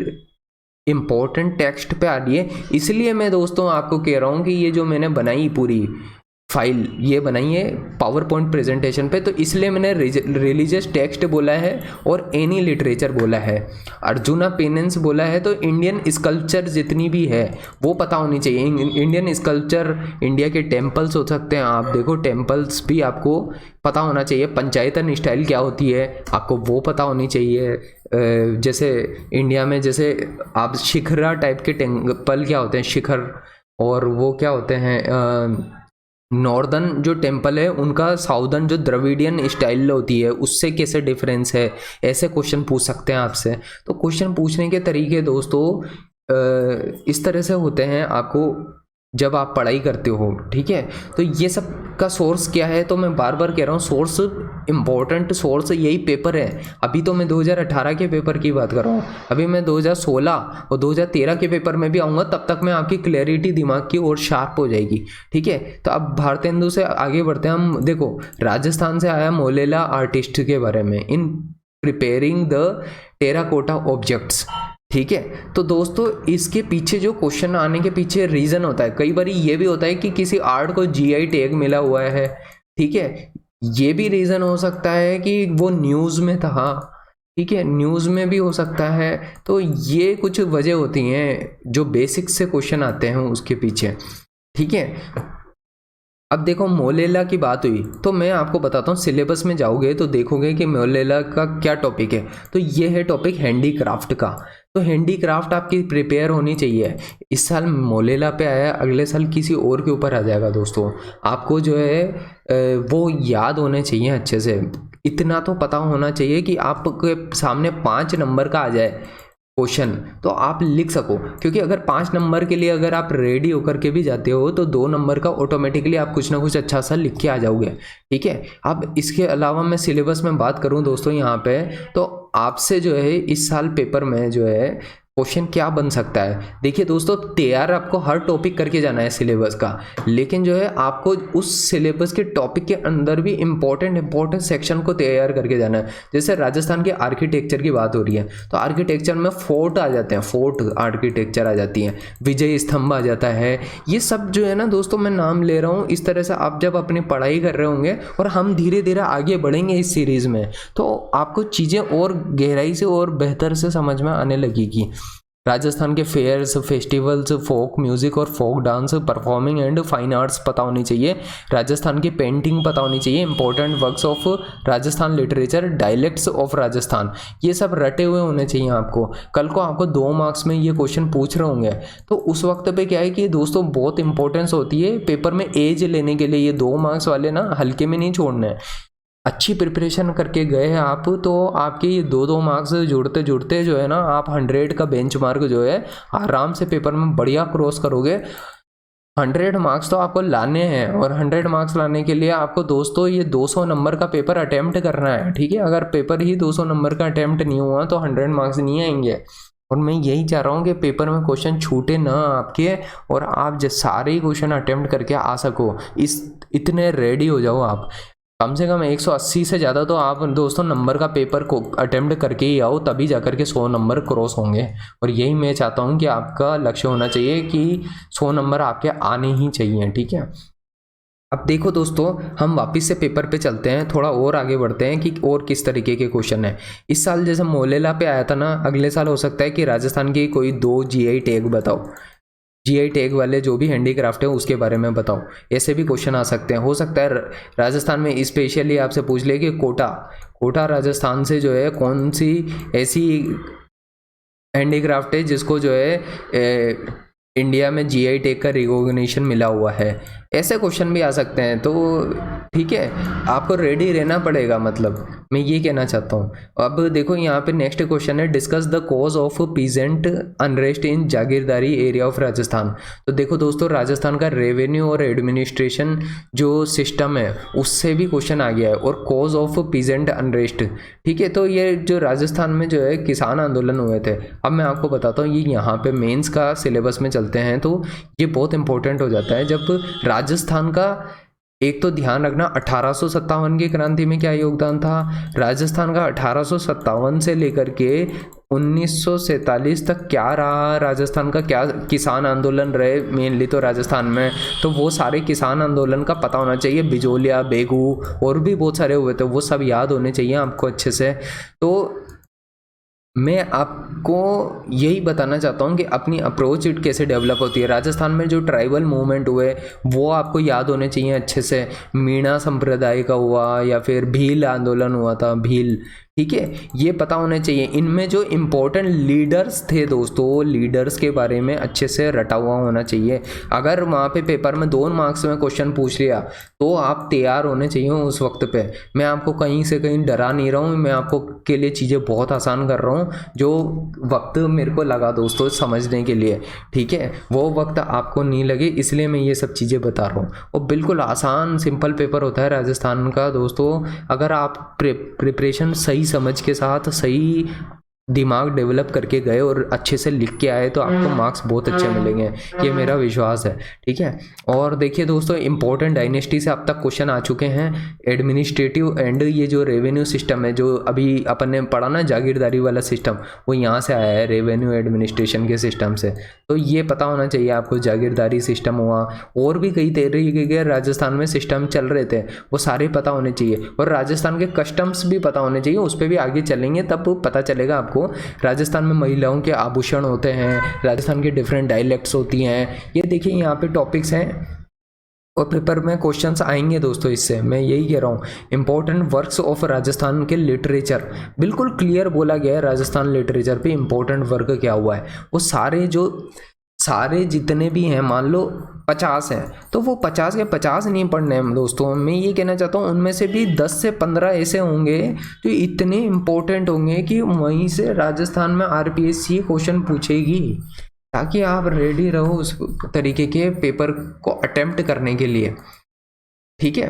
इम्पोर्टेंट टेक्स्ट पे आ रही है। इसलिए मैं दोस्तों आपको कह रहा हूँ कि ये जो मैंने बनाई पूरी फाइल ये बनाई है पावर पॉइंट प्रेजेंटेशन पे, तो इसलिए मैंने रिलीजियस टेक्स्ट बोला है और एनी लिटरेचर बोला है, अर्जुना पेनेंस बोला है। तो इंडियन स्कल्पचर जितनी भी है वो पता होनी चाहिए। इंडियन स्कल्पचर, इंडिया के टेम्पल्स हो सकते हैं, आप देखो टेम्पल्स भी आपको पता होना चाहिए। पंचायतन स्टाइल क्या होती है आपको वो पता होनी चाहिए। जैसे इंडिया में जैसे आप शिखरा टाइप के टेम्पल क्या होते हैं, शिखर, और वो क्या होते हैं नॉर्दर्न जो टेम्पल है उनका साउदर्न जो द्रविडियन स्टाइल होती है उससे कैसे डिफरेंस है, ऐसे क्वेश्चन पूछ सकते हैं आपसे। तो क्वेश्चन पूछने के तरीके दोस्तों इस तरह से होते हैं आपको जब आप पढ़ाई करते हो, ठीक है। तो ये सब का सोर्स क्या है, तो मैं बार बार कह रहा हूँ सोर्स, इम्पोर्टेंट सोर्स यही पेपर है। अभी तो मैं 2018 के पेपर की बात कर रहा हूँ, अभी मैं 2016 और 2013 के पेपर में भी आऊँगा, तब तक मैं आपकी क्लैरिटी दिमाग की और शार्प हो जाएगी, ठीक है। तो अब भारतेंदु से आगे बढ़ते हैं हम। देखो राजस्थान से आया मोलेला आर्टिस्ट के बारे में, in preparing the terracotta objects, ठीक है। तो दोस्तों इसके पीछे जो क्वेश्चन आने के पीछे रीज़न होता है, कई बार ये भी होता है कि किसी आर्ट को जीआई टैग मिला हुआ है, ठीक है, ये भी रीज़न हो सकता है कि वो न्यूज़ में था, ठीक है, न्यूज़ में भी हो सकता है। तो ये कुछ वजह होती हैं जो बेसिक से क्वेश्चन आते हैं उसके पीछे, ठीक है। अब देखो मोलेला की बात हुई तो मैं आपको बताता हूँ, सिलेबस में जाओगे तो देखोगे कि मोलेला का क्या टॉपिक है। तो ये है टॉपिक हैंडीक्राफ्ट का। तो हैंडीक्राफ्ट आपकी प्रिपेयर होनी चाहिए। इस साल मोलेला पे आया, अगले साल किसी और के ऊपर आ जाएगा दोस्तों। आपको जो है वो याद होने चाहिए अच्छे से। इतना तो पता होना चाहिए कि आपके सामने 5 नंबर का आ जाए क्वेश्चन तो आप लिख सको, क्योंकि अगर 5 नंबर के लिए अगर आप रेडी होकर के भी जाते हो तो 2 नंबर का ऑटोमेटिकली आप कुछ ना कुछ अच्छा सा लिख के आ जाओगे, ठीक है। अब इसके अलावा मैं सिलेबस में बात करूं दोस्तों यहाँ पे, तो आपसे जो है इस साल पेपर में जो है क्वेश्चन क्या बन सकता है। देखिए दोस्तों, तैयार आपको हर टॉपिक करके जाना है सिलेबस का, लेकिन जो है आपको उस सिलेबस के टॉपिक के अंदर भी इंपॉर्टेंट सेक्शन को तैयार करके जाना है। जैसे राजस्थान के आर्किटेक्चर की बात हो रही है, तो आर्किटेक्चर में फोर्ट आ जाते हैं, फोर्ट आर्किटेक्चर आ जाती है, विजय स्तंभ आ जाता है। ये सब जो है ना दोस्तों, मैं नाम ले रहा हूँ, इस तरह से आप जब अपनी पढ़ाई कर रहे होंगे और हम धीरे धीरे आगे बढ़ेंगे इस सीरीज़ में, तो आपको चीज़ें और गहराई से और बेहतर से समझ में आने लगेगी। राजस्थान के फेयर्स, फेस्टिवल्स, फोक म्यूजिक और folk dance, performing and fine arts पता होनी चाहिए। राजस्थान की पेंटिंग पता होनी चाहिए। Important works of Rajasthan literature, dialects of Rajasthan, ये सब रटे हुए होने चाहिए आपको। कल को आपको 2 मार्क्स में ये क्वेश्चन पूछ रहे होंगे, तो उस वक्त पे क्या है कि दोस्तों बहुत इंपॉर्टेंस होती है पेपर में एज लेने के लिए। ये 2 मार्क्स वाले ना हल्के में नहीं छोड़ने हैं। अच्छी प्रिपरेशन करके गए हैं आप, तो आपके ये 2-2 मार्क्स जुड़ते जुड़ते जो है ना, आप 100 का बेंचमार्क जो है आराम से पेपर में बढ़िया क्रॉस करोगे। 100 मार्क्स तो आपको लाने हैं, और 100 मार्क्स लाने के लिए आपको दोस्तों ये 200 नंबर का पेपर अटेम्प्ट करना है, ठीक है। अगर पेपर ही 200 नंबर का अटेम्प्ट नहीं हुआ तो 100 मार्क्स नहीं आएंगे। और मैं यही चाह रहा हूँ कि पेपर में क्वेश्चन छूटे ना आपके, और आप जो सारे ही क्वेश्चन अटेम्प्ट करके आ सको, इतने रेडी हो जाओ आप। कम से कम 180 से ज़्यादा तो आप दोस्तों नंबर का पेपर को अटेम्प्ट करके ही आओ, तभी जाकर के 100 नंबर क्रॉस होंगे। और यही मैं चाहता हूँ कि आपका लक्ष्य होना चाहिए कि 100 नंबर आपके आने ही चाहिए, ठीक है। अब देखो दोस्तों, हम वापस से पेपर पे चलते हैं, थोड़ा और आगे बढ़ते हैं कि और किस तरीके के क्वेश्चन है। इस साल जैसे मोलेला पे आया था ना, अगले साल हो सकता है कि राजस्थान की कोई 2 GI टैग बताओ, GI टैग वाले जो भी हैंडीक्राफ्ट है उसके बारे में बताओ। ऐसे भी क्वेश्चन आ सकते हैं। हो सकता है राजस्थान में स्पेशली आपसे पूछ ले कि कोटा राजस्थान से जो है कौन सी ऐसी हैंडीक्राफ्ट है जिसको जो है इंडिया में GI टैग का रिकॉग्निशन मिला हुआ है। ऐसे क्वेश्चन भी आ सकते हैं, तो ठीक है, आपको रेडी रहना पड़ेगा, मतलब मैं ये कहना चाहता हूँ। अब देखो यहाँ पे नेक्स्ट क्वेश्चन है, discuss the cause of peasant unrest in जागीरदारी एरिया ऑफ राजस्थान। तो देखो दोस्तों, राजस्थान का रेवेन्यू और एडमिनिस्ट्रेशन जो सिस्टम है उससे भी क्वेश्चन आ गया है, और कॉज ऑफ पीजेंट अनरेस्ट, ठीक है। तो ये जो राजस्थान में जो है किसान आंदोलन हुए थे, अब मैं आपको बताता हूँ, ये यहाँ पे मेंस का सिलेबस में चलते हैं तो ये बहुत इंपॉर्टेंट हो जाता है। जब राजस्थान का, एक तो ध्यान रखना 1857 की क्रांति में क्या योगदान था, राजस्थान का 1857 से लेकर के 1947 तक क्या रहा, राजस्थान का क्या किसान आंदोलन रहे मेनली तो राजस्थान में, तो वो सारे किसान आंदोलन का पता होना चाहिए। बिजोलिया, बेगू और भी बहुत सारे हुए थे, वो सब याद होने चाहिए आपको अच्छे से। तो मैं आपको यही बताना चाहता हूँ कि अपनी अप्रोच इट कैसे डेवलप होती है। राजस्थान में जो ट्राइबल मूवमेंट हुए वो आपको याद होने चाहिए अच्छे से। मीणा संप्रदाय का हुआ, या फिर भील आंदोलन हुआ था, भील, ठीक है, ये पता होने चाहिए। इनमें जो इम्पोर्टेंट लीडर्स थे दोस्तों, लीडर्स के बारे में अच्छे से रटा हुआ होना चाहिए। अगर वहाँ पे पेपर में 2 मार्क्स में क्वेश्चन पूछ लिया तो आप तैयार होने चाहिए उस वक्त पे। मैं आपको कहीं से कहीं डरा नहीं रहा हूँ, मैं आपको के लिए चीज़ें बहुत आसान कर रहा हूँ। जो वक्त मेरे को लगा दोस्तों समझने के लिए, ठीक है, वो वक्त आपको नहीं लगे, इसलिए मैं ये सब चीज़ें बता रहा हूँ। और बिल्कुल आसान सिंपल पेपर होता है राजस्थान का दोस्तों। अगर आप प्रिपरेशन सही समझ के साथ, सही दिमाग डेवलप करके गए और अच्छे से लिख के आए, तो आपको मार्क्स बहुत अच्छे मिलेंगे, ये मेरा विश्वास है, ठीक है। और देखिए दोस्तों, इंपॉर्टेंट डायनेस्टी से अब तक क्वेश्चन आ चुके हैं। एडमिनिस्ट्रेटिव एंड ये जो रेवेन्यू सिस्टम है, जो अभी अपन ने पढ़ा ना जागीरदारी वाला सिस्टम, वो यहाँ से आया है, रेवेन्यू एडमिनिस्ट्रेशन के सिस्टम से। तो ये पता होना चाहिए आपको, जागीरदारी सिस्टम हुआ, और भी कई तरीके के राजस्थान में सिस्टम चल रहे थे, वो सारे पता होने चाहिए। और राजस्थान के कस्टम्स भी पता होने चाहिए, उस पर भी आगे चलेंगे तब पता चलेगा आपको। राजस्थान में महिलाओं के आभूषण होते हैं, राजस्थान के डिफरेंट डायलेक्ट्स होती हैं, ये देखिए यहाँ पे टॉपिक्स हैं और पेपर में क्वेश्चंस आएंगे दोस्तों। इससे मैं यही कह रहा हूँ, इंपॉर्टेंट वर्क्स ऑफ राजस्थान के लिटरेचर बिल्कुल क्लियर बोला गया है। राजस्थान लिटरेचर पे इंपॉर्टेंट वर्क क्या हुआ है, वो सारे जितने भी हैं, मान लो 50 हैं, तो वो 50 के 50 नहीं पढ़ने हैं दोस्तों। मैं ये कहना चाहता हूँ, उनमें से भी 10 से 15 ऐसे होंगे जो इतने इम्पोर्टेंट होंगे कि वहीं से राजस्थान में RPSC क्वेश्चन पूछेगी, ताकि आप रेडी रहो उस तरीके के पेपर को अटेम्प्ट करने के लिए, ठीक है।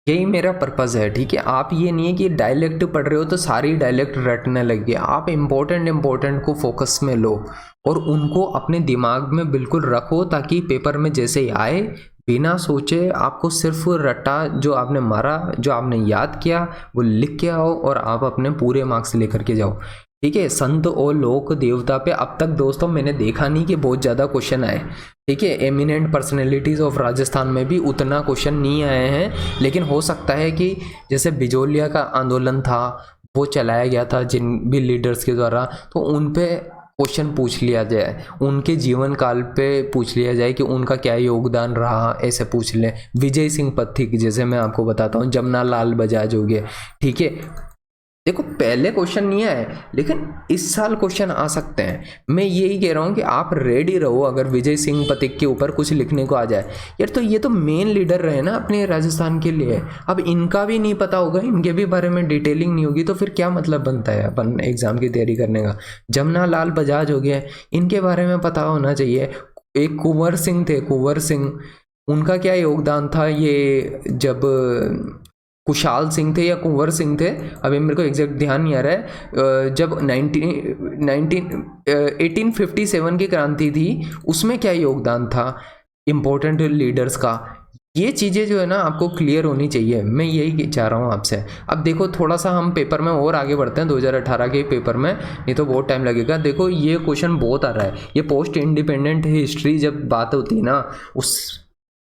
यही मेरा पर्पज़ है, ठीक है। आप ये नहीं है कि डायलेक्ट पढ़ रहे हो तो सारी डायलेक्ट रटने लगे, आप इम्पोर्टेंट को फोकस में लो और उनको अपने दिमाग में बिल्कुल रखो, ताकि पेपर में जैसे ही आए बिना सोचे आपको सिर्फ रट्टा जो आपने मारा, जो आपने याद किया वो लिख के आओ और आप अपने पूरे मार्क्स लेकर के जाओ, ठीक है। संत और लोक देवता पे अब तक दोस्तों मैंने देखा नहीं कि बहुत ज़्यादा क्वेश्चन आए, ठीक है। एमिनेंट पर्सनैलिटीज़ ऑफ राजस्थान में भी उतना क्वेश्चन नहीं आए हैं, लेकिन हो सकता है कि जैसे बिजोलिया का आंदोलन था वो चलाया गया था जिन भी लीडर्स के द्वारा, तो उन पे क्वेश्चन पूछ लिया जाए, उनके जीवन काल पे पूछ लिया जाए कि उनका क्या योगदान रहा, ऐसे पूछ लें। विजय सिंह पथिक जैसे मैं आपको बताता हूँ, जमना लाल बजाज हो गए, ठीक है। देखो पहले क्वेश्चन नहीं आए, लेकिन इस साल क्वेश्चन आ सकते हैं। मैं यही कह रहा हूँ कि आप रेडी रहो अगर विजय सिंह पथिक के ऊपर कुछ लिखने को आ जाए। यार तो ये तो मेन लीडर रहे ना अपने राजस्थान के लिए, अब इनका भी नहीं पता होगा, इनके भी बारे में डिटेलिंग नहीं होगी, तो फिर क्या मतलब बनता है अपन एग्जाम की तैयारी करने का। जमना लाल बजाज हो गया, इनके बारे में पता होना चाहिए। एक कुंवर सिंह थे, कुंवर सिंह, उनका क्या योगदान था, ये जब कुशाल सिंह थे या कुंवर सिंह थे, अभी मेरे को एग्जैक्ट ध्यान नहीं आ रहा है, जब 1857 की क्रांति थी उसमें क्या योगदान था इम्पोर्टेंट लीडर्स का। ये चीज़ें जो है ना आपको क्लियर होनी चाहिए, मैं यही चाह रहा हूँ आपसे। अब देखो थोड़ा सा हम पेपर में और आगे बढ़ते हैं 2018 के पेपर में, नहीं तो बहुत टाइम लगेगा। देखो ये क्वेश्चन बहुत आ रहा है, ये पोस्ट इंडिपेंडेंट हिस्ट्री जब बात होती है ना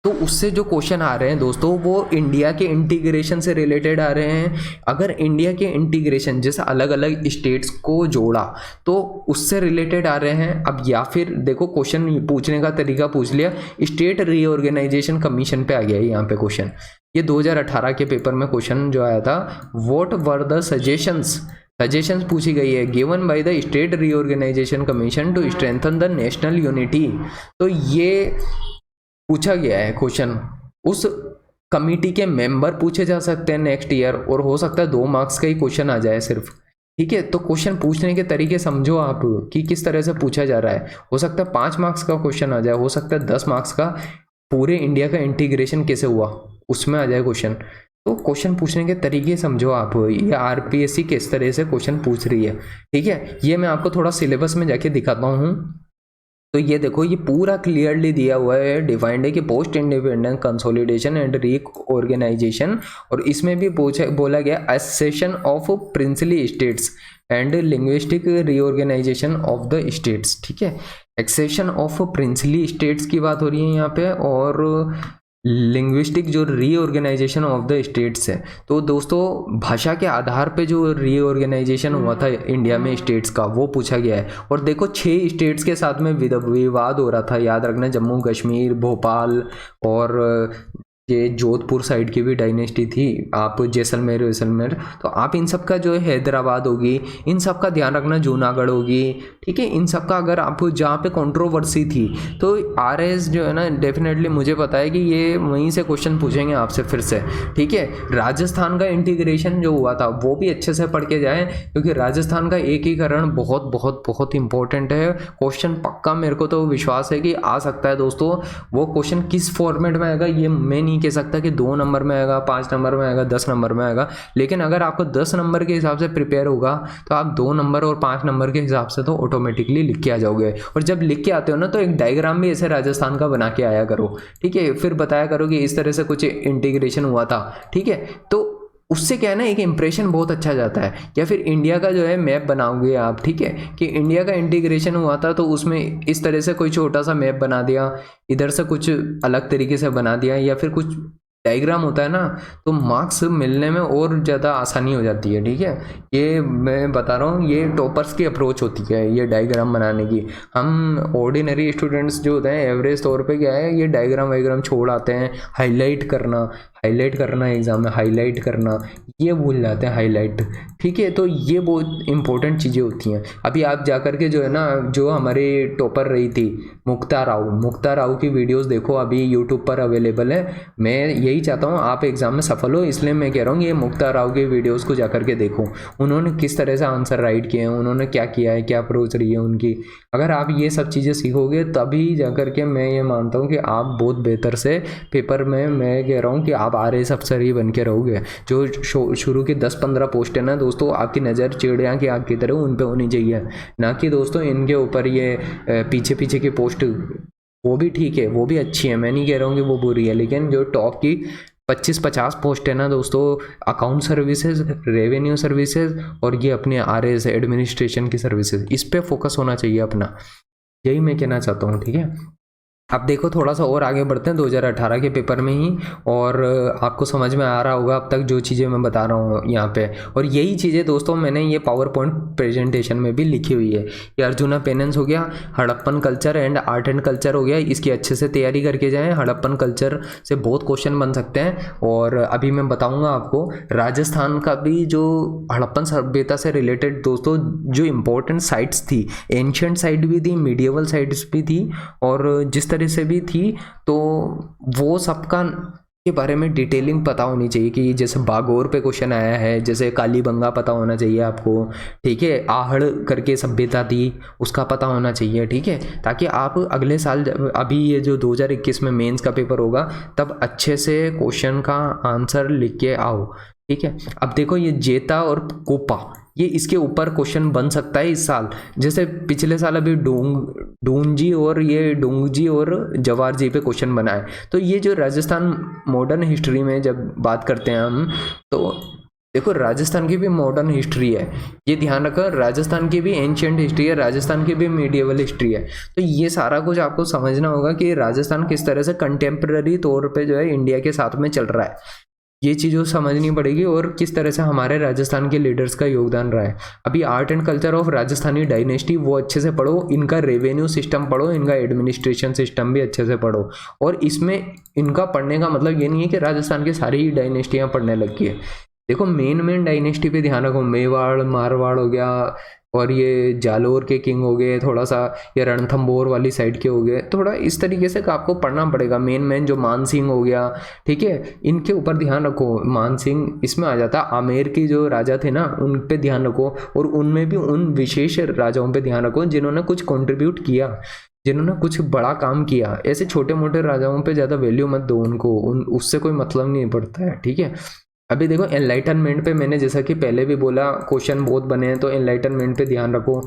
तो उससे जो क्वेश्चन आ रहे हैं दोस्तों वो इंडिया के इंटीग्रेशन से रिलेटेड आ रहे हैं। अगर इंडिया के इंटीग्रेशन जैसे अलग अलग स्टेट्स को जोड़ा तो उससे रिलेटेड आ रहे हैं। अब या फिर देखो क्वेश्चन पूछने का तरीका पूछ लिया, स्टेट रीऑर्गेनाइजेशन कमीशन पे आ गया यहाँ पे क्वेश्चन। ये 2018 के पेपर में क्वेश्चन जो आया था, व्हाट वर द सजेशंस पूछी गई है given by the state reorganisation commission to strengthen the national unity. तो ये पूछा गया है क्वेश्चन, उस कमिटी के मेंबर पूछे जा सकते हैं नेक्स्ट ईयर, और हो सकता है 2 मार्क्स का ही क्वेश्चन आ जाए सिर्फ, ठीक है। तो क्वेश्चन पूछने के तरीके समझो आप कि किस तरह से पूछा जा रहा है। हो सकता है 5 मार्क्स का क्वेश्चन आ जाए, हो सकता है 10 मार्क्स का, पूरे इंडिया का इंटीग्रेशन कैसे हुआ उसमें आ जाए क्वेश्चन। तो क्वेश्चन पूछने के तरीके समझो आप, ये आरपीएससी किस तरह से क्वेश्चन पूछ रही है, ठीक है। ये मैं आपको थोड़ा सिलेबस में जाके दिखाता हूँ। तो ये देखो ये पूरा क्लियरली दिया हुआ है, डिफाइंड है कि post independence consolidation and reorganisation, और इसमें भी बोला गया accession of princely states and linguistic reorganisation of the states, ठीक है। एक्सेशन ऑफ प्रिंसली स्टेट्स की बात हो रही है यहाँ पे, और लिंग्विस्टिक जो रीऑर्गेनाइजेशन ऑफ द स्टेट्स है। तो दोस्तों भाषा के आधार पे जो रीऑर्गेनाइजेशन हुआ था इंडिया में स्टेट्स का वो पूछा गया है। और देखो 6 स्टेट्स के साथ में विवाद हो रहा था, याद रखना, जम्मू कश्मीर, भोपाल और ये जोधपुर साइड की भी डायनेस्टी थी, आप जैसलमेर, तो आप इन सब का जो है हैदराबाद होगी, इन सब का ध्यान रखना, जूनागढ़ होगी, ठीक है। इन सब का अगर आप जहाँ पे कंट्रोवर्सी थी तो आरएस जो है ना डेफिनेटली मुझे पता है कि ये वहीं से क्वेश्चन पूछेंगे आपसे फिर से, ठीक है। राजस्थान का इंटीग्रेशन जो हुआ था वो भी अच्छे से पढ़ के जाएं, क्योंकि राजस्थान का एकीकरण बहुत बहुत बहुत इंपॉर्टेंट है। क्वेश्चन पक्का मेरे को तो विश्वास है कि आ सकता है दोस्तों। वो क्वेश्चन किस फॉर्मेट में आएगा ये मैं नहीं कह सकता कि 2 नंबर में आएगा, 5 नंबर में आएगा, 10 नंबर में आएगा, लेकिन अगर आपको 10 नंबर के हिसाब से प्रिपेयर होगा तो आप 2 नंबर और 5 नंबर के हिसाब से तो ऑटोमेटिकली लिख के आ जाओगे। और जब लिख के आते हो ना तो एक डायग्राम भी ऐसे राजस्थान का बना के आया करो, ठीक है। फिर बताया करो कि इस तरह से कुछ इंटीग्रेशन हुआ था, ठीक है। तो उससे क्या है ना एक इंप्रेशन बहुत अच्छा जाता है। या फिर इंडिया का जो है मैप बनाओगे आप, ठीक है, कि इंडिया का इंटीग्रेशन हुआ था तो उसमें इस तरह से कोई छोटा सा मैप बना दिया, इधर से कुछ अलग तरीके से बना दिया, या फिर कुछ डायग्राम होता है ना, तो मार्क्स मिलने में और ज़्यादा आसानी हो जाती है, ठीक है। ये मैं बता रहा हूँ, ये टॉपर्स की अप्रोच होती है ये डायग्राम बनाने की। हम ऑर्डिनरी स्टूडेंट्स जो होते हैं एवरेज तौर पे क्या है, ये डायग्राम वायग्राम छोड़ आते हैं, हाईलाइट करना एग्जाम में, हाईलाइट करना ये भूल जाते हैं, हाईलाइट, ठीक है। तो ये बहुत इंपॉर्टेंट चीज़ें होती हैं। अभी आप जाकर के जो है ना, जो हमारे टॉपर रही थी मुक्ता राव की वीडियोस देखो, अभी यूट्यूब पर अवेलेबल है। मैं यही चाहता हूँ आप एग्जाम में सफल हो, इसलिए मैं कह रहा हूँ ये मुक्ता राव की वीडियोस को जाकर के देखो, उन्होंने किस तरह से आंसर राइट किए हैं, उन्होंने क्या किया है, क्या अप्रोच रही है उनकी। अगर आप ये सब चीज़ें सीखोगे तभी जाकर के मैं ये मानता हूँ कि आप बहुत बेहतर से पेपर में, मैं कह रहा हूँ कि आप आप RAS अफसर ही बन के रहोगे। जो शुरू की 10-15 पोस्ट है ना दोस्तों, आपकी नज़र चिड़िया की आँख की तरह उन पे होनी चाहिए, ना कि दोस्तों इनके ऊपर ये पीछे पीछे की पोस्ट। वो भी ठीक है, वो भी अच्छी है, मैं नहीं कह रहा हूँ कि वो बुरी है, लेकिन जो टॉप की 25-50 पोस्ट है ना दोस्तों, अकाउंट सर्विसेज, रेवेन्यू सर्विसेज और ये अपने RAS एडमिनिस्ट्रेशन की सर्विसेज, इस पे फोकस होना चाहिए अपना। यही मैं कहना चाहता हूँ, ठीक है। अब देखो थोड़ा सा और आगे बढ़ते हैं 2018 के पेपर में ही, और आपको समझ में आ रहा होगा अब तक जो चीज़ें मैं बता रहा हूँ यहाँ पे। और यही चीज़ें दोस्तों मैंने ये पावर पॉइंट प्रेजेंटेशन में भी लिखी हुई है। ये अर्जुना पेनेंस हो गया, Harappan culture and art and culture हो गया, इसकी अच्छे से तैयारी करके जाएँ। हड़प्पन कल्चर से बहुत क्वेश्चन बन सकते हैं। और अभी मैं बताऊँगा आपको राजस्थान का भी, जो हड़प्पन सभ्यता से रिलेटेड दोस्तों जो इम्पोर्टेंट साइट्स थी, एंशियंट साइट भी थी, मीडिएवल साइट्स भी थी, और जिस से भी थी, तो वो सबका के बारे में डिटेलिंग पता होनी चाहिए। कि जैसे बागोर पे क्वेश्चन आया है, जैसे कालीबंगा पता होना चाहिए आपको, ठीक है। आहड़ करके सभ्यता थी, उसका पता होना चाहिए, ठीक है, ताकि आप अगले साल अभी ये जो 2021 में मेंस का पेपर होगा तब अच्छे से क्वेश्चन का आंसर लिख के आओ, ठीक है। अब देखो ये जेता और कोपा, ये इसके ऊपर क्वेश्चन बन सकता है इस साल। जैसे पिछले साल अभी डूंजी और ये डोंगजी और जवार जी पे क्वेश्चन बना है। तो ये जो राजस्थान मॉडर्न हिस्ट्री में जब बात करते हैं हम, तो देखो राजस्थान की भी मॉडर्न हिस्ट्री है, ये ध्यान रखो, राजस्थान की भी एंशियंट हिस्ट्री है, राजस्थान की भी मीडिएवल हिस्ट्री है। तो ये सारा कुछ आपको समझना होगा कि राजस्थान किस तरह से कंटेम्प्रेरी तौर पे जो है इंडिया के साथ में चल रहा है, ये चीज़ों समझनी पड़ेगी, और किस तरह से हमारे राजस्थान के लीडर्स का योगदान रहा है। अभी art and culture of Rajasthani dynasty वो अच्छे से पढ़ो, इनका रेवेन्यू सिस्टम पढ़ो, इनका एडमिनिस्ट्रेशन सिस्टम भी अच्छे से पढ़ो। और इसमें इनका पढ़ने का मतलब ये नहीं है कि राजस्थान की सारी ही डायनेस्टियाँ पढ़ने लगी है। देखो मेन डायनेस्टी पे ध्यान रखो, मेवाड़ मारवाड़ हो गया, और ये जालोर के किंग हो गए, थोड़ा सा ये रणथंभौर वाली साइड के हो गए, थोड़ा इस तरीके से आपको पढ़ना पड़ेगा। मेन जो मानसिंह हो गया, ठीक है, इनके ऊपर ध्यान रखो। मानसिंह इसमें आ जाता, आमेर के जो राजा थे ना उन पे ध्यान रखो, और उनमें भी उन विशेष राजाओं पे ध्यान रखो जिन्होंने कुछ कंट्रीब्यूट किया, जिन्होंने कुछ बड़ा काम किया। ऐसे छोटे मोटे राजाओं पे ज़्यादा वैल्यू मत दो उनको, उससे कोई मतलब नहीं पड़ता है, ठीक है। अभी देखो एनलाइटनमेंट पे मैंने जैसा कि पहले भी बोला क्वेश्चन बहुत बने हैं, तो एनलाइटनमेंट पे ध्यान रखो।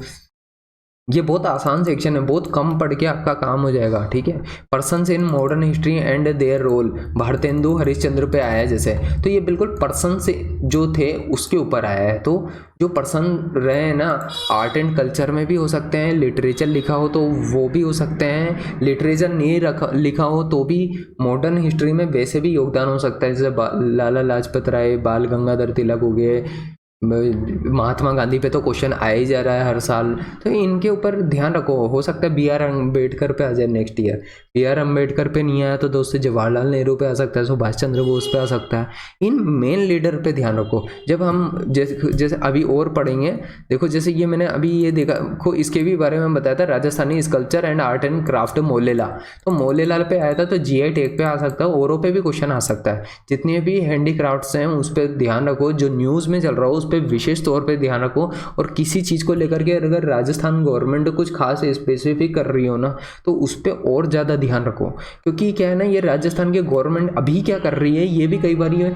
ये बहुत आसान सेक्शन है, बहुत कम पढ़ के आपका काम हो जाएगा, ठीक है। Persons in modern history and their role, Bharatendu Harishchandra पे आया है जैसे, तो ये बिल्कुल पर्सन से जो थे उसके ऊपर आया है। तो जो पर्सन रहे हैं ना, आर्ट एंड कल्चर में भी हो सकते हैं, लिटरेचर लिखा हो तो वो भी हो सकते हैं, लिटरेचर नहीं लिखा हो तो भी मॉडर्न हिस्ट्री में वैसे भी योगदान हो सकता है। जैसे लाला लाजपत राय, बाल गंगाधर तिलक हो गए, महात्मा गांधी पे तो क्वेश्चन आ ही जा रहा है हर साल, तो इनके ऊपर ध्यान रखो। हो सकता है BR अम्बेडकर पे आ जाए नेक्स्ट ईयर, BR अम्बेडकर पे नहीं आया तो दोस्तों जवाहरलाल नेहरू पे आ सकता है, सुभाष चंद्र बोस पे आ सकता है। इन मेन लीडर पे ध्यान रखो। जब हम जैसे अभी और पढ़ेंगे, देखो जैसे ये मैंने अभी ये देखा को, इसके भी बारे में बताया था, Rajasthani sculpture and art and craft Molela, तो मोलेला पे आया था, तो GI टैग पे आ सकता है, औरों पे भी क्वेश्चन आ सकता है। जितने भी हैंडीक्राफ्ट्स हैं उस पर ध्यान रखो, जो न्यूज़ में चल रहा हो उस पे विशेष तौर पे ध्यान रखो। और किसी चीज़ को लेकर के अगर राजस्थान गवर्नमेंट कुछ खास स्पेसिफिक कर रही हो ना, तो उस पे और ज़्यादा ध्यान रखो, क्योंकि क्या है ना, ये राजस्थान की गवर्नमेंट अभी क्या कर रही है ये भी कई बार ये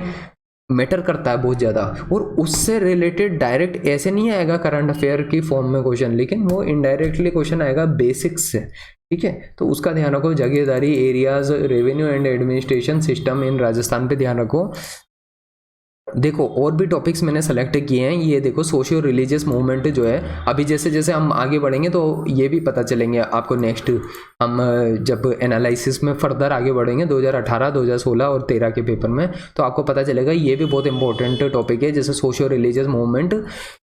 मैटर करता है बहुत ज़्यादा। और उससे रिलेटेड डायरेक्ट ऐसे नहीं आएगा करंट अफेयर की फॉर्म में क्वेश्चन, लेकिन वो इनडायरेक्टली क्वेश्चन आएगा बेसिक्स से, ठीक है। तो उसका ध्यान रखो। जागीरदारी areas, revenue and administration system in Rajasthan पे ध्यान रखो। देखो और भी टॉपिक्स मैंने सेलेक्ट किए हैं, ये देखो सोशियो रिलीजियस मूवमेंट जो है, अभी जैसे जैसे हम आगे बढ़ेंगे तो ये भी पता चलेंगे आपको नेक्स्ट, हम जब एनालिसिस में फर्दर आगे बढ़ेंगे 2018, 2016 और 13 के पेपर में, तो आपको पता चलेगा ये भी बहुत इंपॉर्टेंट टॉपिक है। जैसे सोशियो रिलीजियस मूवमेंट,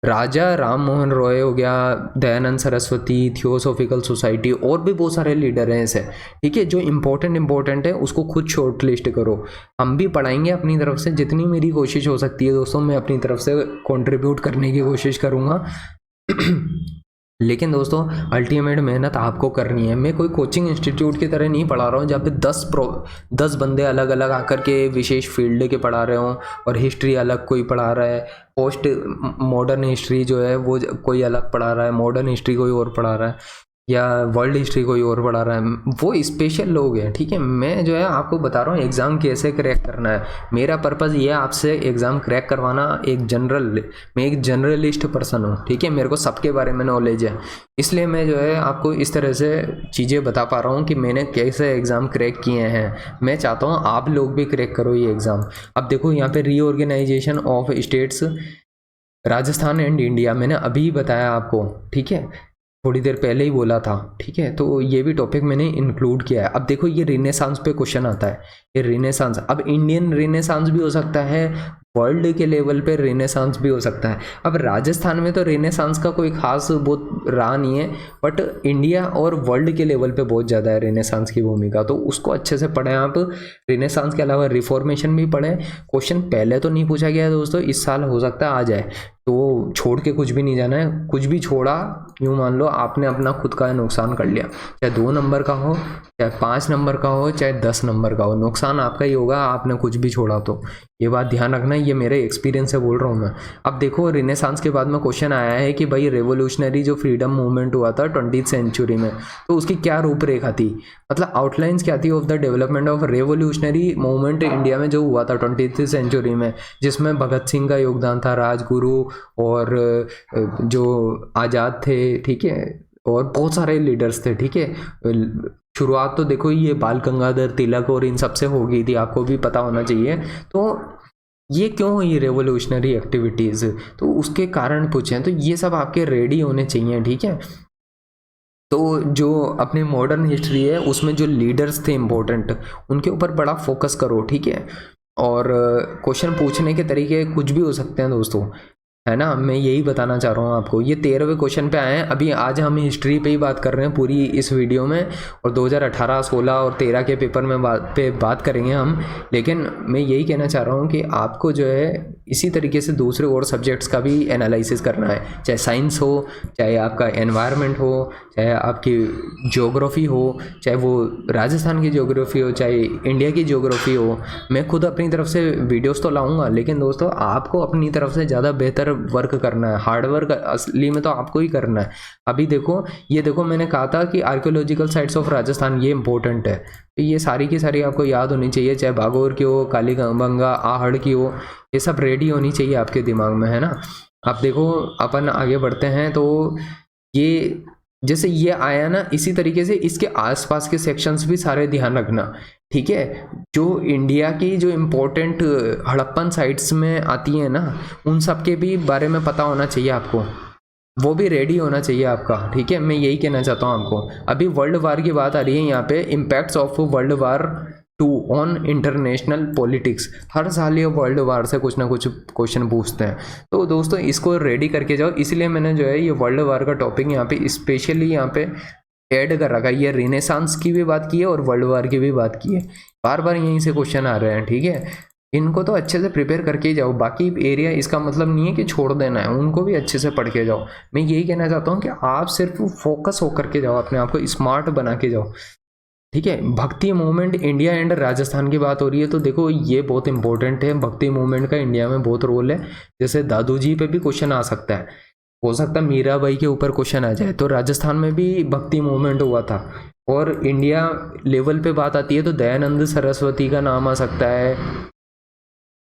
राजा राम मोहन रॉय हो गया, दयानंद सरस्वती, थियोसॉफिकल सोसाइटी, और भी बहुत सारे लीडर हैं ऐसे, ठीक है। जो इंपॉर्टेंट है उसको खुद शॉर्ट लिस्ट करो, हम भी पढ़ाएंगे अपनी तरफ से, जितनी मेरी कोशिश हो सकती है दोस्तों मैं अपनी तरफ से कंट्रीब्यूट करने की कोशिश करूँगा। लेकिन दोस्तों अल्टीमेट मेहनत आपको करनी है। मैं कोई कोचिंग इंस्टीट्यूट की तरह नहीं पढ़ा रहा हूँ जहाँ पे 10 बंदे अलग अलग आकर के विशेष फील्ड के पढ़ा रहे हों, और हिस्ट्री अलग कोई पढ़ा रहा है, पोस्ट मॉडर्न हिस्ट्री जो है वो कोई अलग पढ़ा रहा है, मॉडर्न हिस्ट्री कोई और पढ़ा रहा है। या वर्ल्ड हिस्ट्री कोई और पढ़ा रहा है, वो स्पेशल लोग हैं, ठीक है। मैं जो है आपको बता रहा हूँ एग्ज़ाम कैसे क्रैक करना है। मेरा पर्पज़ ये है आपसे एग्ज़ाम क्रैक करवाना। मैं एक जनरलिस्ट पर्सन हूँ, ठीक है। मेरे को सबके बारे में नॉलेज है, इसलिए मैं जो है आपको इस तरह से चीज़ें बता पा रहा हूँ कि मैंने कैसे एग्ज़ाम क्रैक किए हैं। मैं चाहता हूँ आप लोग भी क्रैक करो ये एग्ज़ाम। अब देखो यहाँ पे reorganisation of states Rajasthan and India मैंने अभी बताया आपको, ठीक है, थोड़ी देर पहले ही बोला था, ठीक है। तो ये भी टॉपिक मैंने इंक्लूड किया है। अब देखो ये रिनेसांस पे क्वेश्चन आता है, ये रिनेसांस, अब इंडियन रिनेसांस भी हो सकता है, वर्ल्ड के लेवल पे रिनेसांस भी हो सकता है। अब राजस्थान में तो रिनेसांस का कोई खास बहुत रहा नहीं है, बट इंडिया और वर्ल्ड के लेवल पे बहुत ज़्यादा है रिनेसांस की भूमिका, तो उसको अच्छे से पढ़ें आप। रिनेसांस के अलावा रिफॉर्मेशन भी पढ़ें। क्वेश्चन पहले तो नहीं पूछा गया है दोस्तों, इस साल हो सकता है आ जाए, तो छोड़ के कुछ भी नहीं जाना है। कुछ भी छोड़ा यूँ मान लो आपने अपना खुद का नुकसान कर लिया, चाहे 2 नंबर का हो, चाहे 5 नंबर का हो, चाहे 10 नंबर का हो, नुकसान आपका ही होगा, आपने कुछ भी छोड़ा तो। ये बात ध्यान रखना, ये मेरे एक्सपीरियंस से बोल रहा हूँ मैं। अब देखो रिनेसांस के बाद में क्वेश्चन आया है कि भाई रेवोल्यूशनरी जो फ्रीडम मूवमेंट हुआ था 20th सेंचुरी में, तो उसकी क्या रूपरेखा थी, मतलब आउटलाइंस क्या थी of the development of revolutionary movement India में जो हुआ था 20th सेंचुरी में, जिसमें भगत सिंह का योगदान था, राजगुरु और जो आज़ाद थे, ठीक है, और बहुत सारे लीडर्स थे, ठीक है। शुरुआत तो देखो ये बाल गंगाधर तिलक और इन सब से हो गई थी, आपको भी पता होना चाहिए। तो ये क्यों हुई रेवोल्यूशनरी एक्टिविटीज़, तो उसके कारण पूछे हैं, तो ये सब आपके रेडी होने चाहिए, ठीक है। तो जो अपनी मॉडर्न हिस्ट्री है उसमें जो लीडर्स थे इम्पोर्टेंट, उनके ऊपर बड़ा फोकस करो, ठीक है। और क्वेश्चन पूछने के तरीके कुछ भी हो सकते हैं दोस्तों, है ना। मैं यही बताना चाह रहा हूँ आपको। ये 13वें क्वेश्चन पे आए हैं। अभी आज हम हिस्ट्री पे ही बात कर रहे हैं पूरी इस वीडियो में, और 2018, 16 और 13 के पेपर में बात करेंगे हम। लेकिन मैं यही कहना चाह रहा हूँ कि आपको जो है इसी तरीके से दूसरे और सब्जेक्ट्स का भी एनालिसिस करना है, चाहे साइंस हो, चाहे आपका एनवायरनमेंट हो, चाहे आपकी ज्योग्राफी हो, चाहे वो राजस्थान की ज्योग्राफी हो, चाहे इंडिया की ज्योग्राफी हो। मैं खुद अपनी तरफ से वीडियोस तो लाऊंगा, लेकिन दोस्तों आपको अपनी तरफ से ज़्यादा बेहतर वर्क करना है। हार्ड वर्क असली में तो आपको ही करना है। अभी देखो, ये देखो, मैंने कहा था कि आर्कियोलॉजिकल साइट्स ऑफ राजस्थान ये इंपॉर्टेंट है, तो ये सारी की सारी आपको याद होनी चाहिए, चाहे बागोर की हो, कालीबंगा, आहड़ की हो, ये सब रेडी होनी चाहिए आपके दिमाग में, है ना। अब देखो अपन आगे बढ़ते हैं, तो ये जैसे ये आया ना, इसी तरीके से इसके आसपास के सेक्शंस भी सारे ध्यान रखना, ठीक है। जो इंडिया की जो इम्पोर्टेंट हड़प्पन साइट्स में आती है ना, उन सब के भी बारे में पता होना चाहिए आपको, वो भी रेडी होना चाहिए आपका, ठीक है। मैं यही कहना चाहता हूँ आपको। अभी वर्ल्ड वार की बात आ रही है यहाँ पे, impacts of world war 2 on international politics. हर साल ये वर्ल्ड वार से कुछ ना कुछ क्वेश्चन पूछते हैं, तो दोस्तों इसको रेडी करके जाओ। इसलिए मैंने जो है ये वर्ल्ड वार का टॉपिक यहाँ पे स्पेशली यहाँ पे ऐड कर रखा है। ये रिनेसांस की भी बात की है और वर्ल्ड वार की भी बात की है, बार बार यहीं से क्वेश्चन आ रहे हैं, ठीक है। इनको तो अच्छे से प्रिपेयर करके ही जाओ। बाकी एरिया इसका मतलब नहीं है कि छोड़ देना है, उनको भी अच्छे से पढ़ के जाओ। मैं यही कहना चाहता हूँ कि आप सिर्फ फोकस होकर के जाओ, अपने आप को स्मार्ट बना के जाओ, ठीक है। भक्ति मूवमेंट इंडिया एंड राजस्थान की बात हो रही है, तो देखो ये बहुत इंपॉर्टेंट है। भक्ति मूवमेंट का इंडिया में बहुत रोल है। जैसे दादू जी पे भी क्वेश्चन आ सकता है, हो सकता है मीराबाई के ऊपर क्वेश्चन आ जाए, तो राजस्थान में भी भक्ति मूवमेंट हुआ था। और इंडिया लेवल पे बात आती है तो दयानंद सरस्वती का नाम आ सकता है,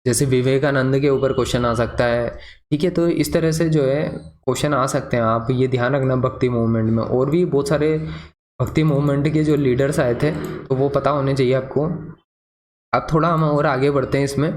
जैसे विवेकानंद के ऊपर क्वेश्चन आ सकता है, ठीक है। तो इस तरह से जो है क्वेश्चन आ सकते हैं, आप ये ध्यान रखना भक्ति मूवमेंट में। और भी बहुत सारे भक्ति मूवमेंट के जो लीडर्स आए थे, तो वो पता होने चाहिए आपको। अब थोड़ा हम और आगे बढ़ते हैं इसमें,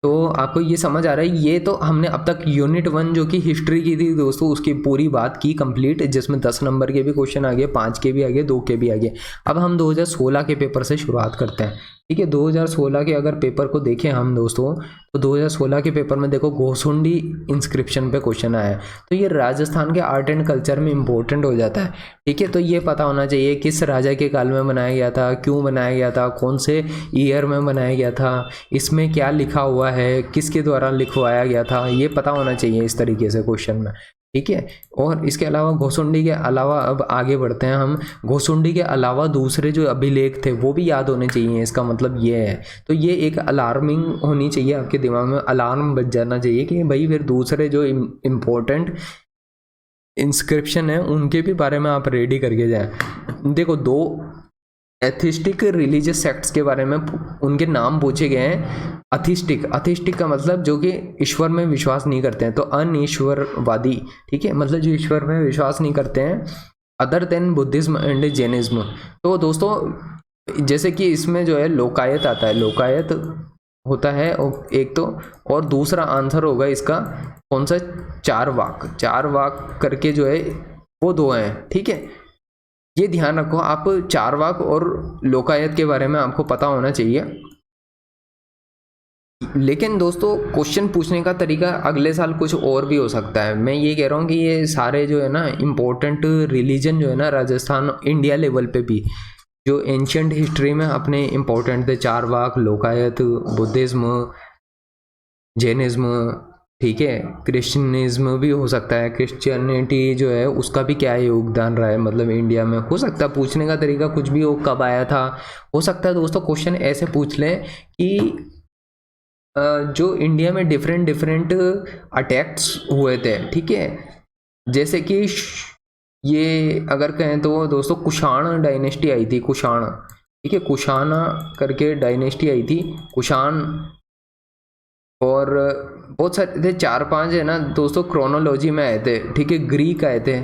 तो आपको ये समझ आ रहा है। ये तो हमने अब तक यूनिट 1 जो कि हिस्ट्री की थी दोस्तों, उसकी पूरी बात की कंप्लीट, जिसमें 10 नंबर के भी क्वेश्चन आ गए, 5 के भी आ गए, 2 के भी आ गए। अब हम 2016 के पेपर से शुरुआत करते हैं, ठीक है। 2016 के अगर पेपर को देखें हम दोस्तों, तो 2016 के पेपर में देखो घोसुंडी इंस्क्रिप्शन पे क्वेश्चन आया है, तो ये राजस्थान के आर्ट एंड कल्चर में इंपॉर्टेंट हो जाता है, ठीक है। तो ये पता होना चाहिए किस राजा के काल में बनाया गया था, क्यों बनाया गया था, कौन से ईयर में बनाया गया था, इसमें क्या लिखा हुआ है, किसके द्वारा लिखवाया गया था, ये पता होना चाहिए इस तरीके से क्वेश्चन में, ठीक है। और इसके अलावा घोसुंडी के अलावा अब आगे बढ़ते हैं हम। घोसुंडी के अलावा दूसरे जो अभिलेख थे वो भी याद होने चाहिए, इसका मतलब ये है। तो ये एक अलार्मिंग होनी चाहिए आपके दिमाग में, अलार्म बज जाना चाहिए कि भाई फिर दूसरे जो इम्पोर्टेंट इंस्क्रिप्शन है उनके भी बारे में आप रेडी करके जाएं। देखो, 2 एथिस्टिक रिलीजियस सेक्ट्स के बारे में उनके नाम पूछे गए हैं। अथिस्टिक का मतलब जो कि ईश्वर में विश्वास नहीं करते हैं, तो अनईश्वरवादी, ठीक है, मतलब जो ईश्वर में विश्वास नहीं करते हैं, other than Buddhism and Jainism. तो दोस्तों जैसे कि इसमें जो है लोकायत आता है, लोकायत होता है एक तो, और दूसरा आंसर होगा इसका कौन सा, चारवाक करके जो है वो 2 हैं, ठीक है। ये ध्यान रखो, आप चारवाक और लोकायत के बारे में आपको पता होना चाहिए। लेकिन दोस्तों क्वेश्चन पूछने का तरीका अगले साल कुछ और भी हो सकता है। मैं ये कह रहा हूँ कि ये सारे जो है ना इम्पोर्टेंट रिलीजन जो है ना राजस्थान इंडिया लेवल पे भी जो एंशियंट हिस्ट्री में अपने इम्पोर्टेंट थे, चारवाक, लोकायत, बुद्धिज्म, जैनिज्म, ठीक है, क्रिश्चियनिज्म भी हो सकता है, क्रिश्चियनिटी जो है उसका भी क्या योगदान रहा है मतलब इंडिया में, हो सकता है। पूछने का तरीका कुछ भी हो, कब आया था, हो सकता है दोस्तों क्वेश्चन ऐसे पूछ लें कि जो इंडिया में डिफरेंट अटैक्स हुए थे, ठीक है, जैसे कि ये अगर कहें तो दोस्तों कुषाण डायनेस्टी आई थी, कुषाण, ठीक है, कुषाणा करके डायनेस्टी आई थी, कुषाण, और बहुत सारे थे, 4-5 है ना दोस्तों क्रोनोलॉजी में आए थे, ठीक है, ग्रीक आए थे।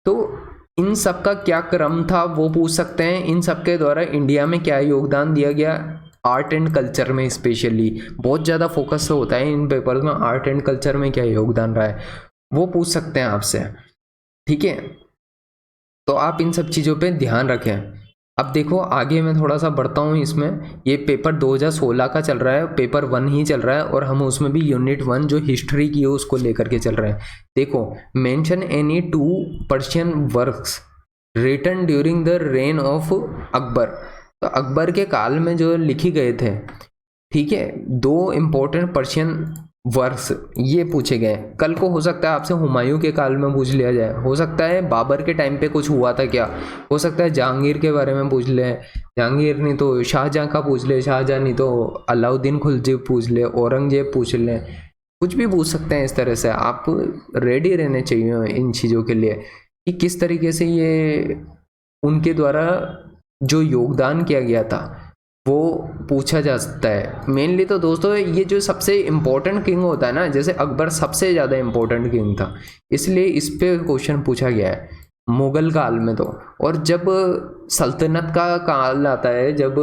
तो इन सब का क्या क्रम था वो पूछ सकते हैं, इन सब के द्वारा इंडिया में क्या योगदान दिया गया, आर्ट एंड कल्चर में स्पेशली बहुत ज़्यादा फोकस होता है इन पेपर्स में, आर्ट एंड कल्चर में क्या योगदान रहा है वो पूछ सकते हैं आपसे, ठीक है। तो आप इन सब चीज़ों पे ध्यान रखें। अब देखो आगे मैं थोड़ा सा बढ़ता हूँ इसमें, ये पेपर 2016 का चल रहा है, पेपर 1 ही चल रहा है, और हम उसमें भी यूनिट 1 जो हिस्ट्री की है उसको लेकर के चल रहे हैं। देखो, mention any 2 Persian works written during the reign of Akbar. तो अकबर के काल में जो लिखे गए थे, ठीक है, 2 इंपॉर्टेंट पर्शियन वर्क्स ये पूछे गए। कल को हो सकता है आपसे हुमायूं के काल में पूछ लिया जाए, हो सकता है बाबर के टाइम पे कुछ हुआ था क्या, हो सकता है जहांगीर के बारे में पूछ ले, जहांगीर नहीं तो शाहजहां का पूछ ले, शाहजहां नहीं तो अलाउद्दीन खिलजी पूछ ले, औरंगजेब पूछ ले, कुछ भी पूछ सकते हैं। इस तरह से आप रेडी रहने चाहिए इन चीज़ों के लिए कि किस तरीके से ये उनके द्वारा जो योगदान किया गया था वो पूछा जा सकता है। मेनली तो दोस्तों ये जो सबसे इम्पोर्टेंट किंग होता है ना, जैसे अकबर सबसे ज़्यादा इम्पोर्टेंट किंग था, इसलिए इस पे क्वेश्चन पूछा गया है मुगल काल में तो। और जब सल्तनत का काल आता है, जब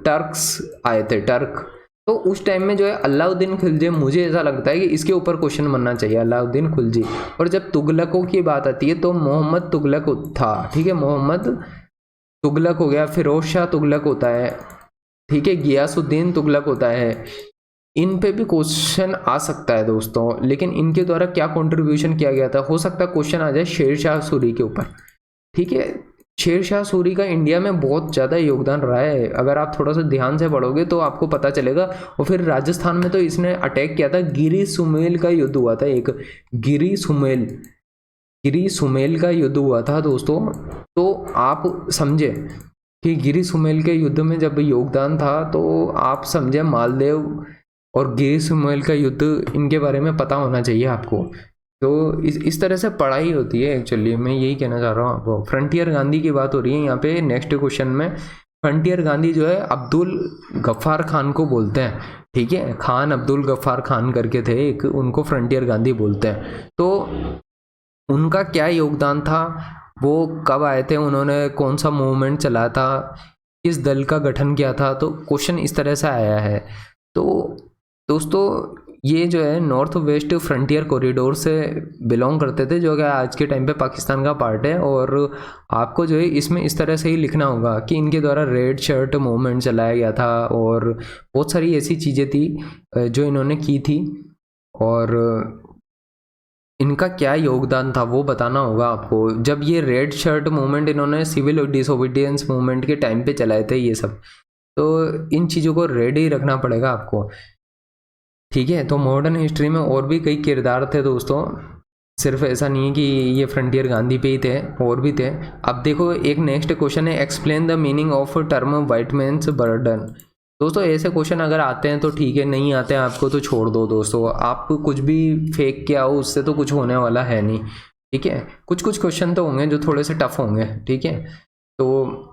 टर्क्स आए थे, टर्क, तो उस टाइम में जो है अलाउद्दीन खिलजी, मुझे ऐसा लगता है कि इसके ऊपर क्वेश्चन बनना चाहिए, अलाउद्दीन खिलजी। और जब तुगलकों की बात आती है तो मोहम्मद तुगलक था, ठीक है, मोहम्मद तुगलक हो गया, फिरोज शाह तुगलक होता है, ठीक है, गियासुद्दीन तुगलक होता है। इन पे भी क्वेश्चन आ सकता है दोस्तों, लेकिन इनके द्वारा क्या कंट्रीब्यूशन किया गया था, हो सकता है क्वेश्चन आ जाए शेर शाह सूरी के ऊपर, ठीक है। शेर शाह सूरी का इंडिया में बहुत ज़्यादा योगदान रहा है, अगर आप थोड़ा सा ध्यान से पढ़ोगे तो आपको पता चलेगा। और फिर राजस्थान में तो इसने अटैक किया था, गिरी सुमेल का युद्ध हुआ था, एक गिरी सुमेल का युद्ध हुआ था दोस्तों। तो आप समझे कि गिरी सुमेल के युद्ध में जब योगदान था, तो आप समझे मालदेव और गिरी सुमेल का युद्ध, इनके बारे में पता होना चाहिए आपको। तो इस तरह से पढ़ाई होती है एक्चुअली, मैं यही कहना चाह रहा हूँ आपको। फ्रंटियर गांधी की बात हो रही है यहाँ पे नेक्स्ट क्वेश्चन में। फ्रंटियर गांधी जो है अब्दुल गफ्फार खान को बोलते हैं, ठीक है, खान अब्दुल गफ्फार खान करके थे एक, उनको फ्रंटियर गांधी बोलते हैं। तो उनका क्या योगदान था, वो कब आए थे, उन्होंने कौन सा मूवमेंट चलाया था, किस दल का गठन किया था, तो क्वेश्चन इस तरह से आया है। तो दोस्तों ये जो है नॉर्थ वेस्ट फ्रंटियर कॉरिडोर से बिलोंग करते थे, जो कि आज के टाइम पे पाकिस्तान का पार्ट है। और आपको जो है इसमें इस तरह से ही लिखना होगा कि इनके द्वारा रेड शर्ट मूवमेंट चलाया गया था, और बहुत सारी ऐसी चीज़ें थी जो इन्होंने की थी, और इनका क्या योगदान था वो बताना होगा आपको। जब ये रेड शर्ट मूवमेंट इन्होंने सिविल डिसोबीडियंस मूवमेंट के टाइम पे चलाए थे ये सब, तो इन चीज़ों को रेडी रखना पड़ेगा आपको, ठीक है। तो मॉडर्न हिस्ट्री में और भी कई किरदार थे दोस्तों, सिर्फ ऐसा नहीं है कि ये फ्रंटियर गांधी पे ही थे, और भी थे। अब देखो एक नेक्स्ट क्वेश्चन है, explain the meaning of term white man's burden. दोस्तों ऐसे क्वेश्चन अगर आते हैं तो ठीक है, नहीं आते हैं आपको तो छोड़ दो दोस्तों, आप कुछ भी फेक किया हो उससे तो कुछ होने वाला है नहीं। ठीक है, कुछ कुछ क्वेश्चन तो होंगे जो थोड़े से टफ होंगे, ठीक है। तो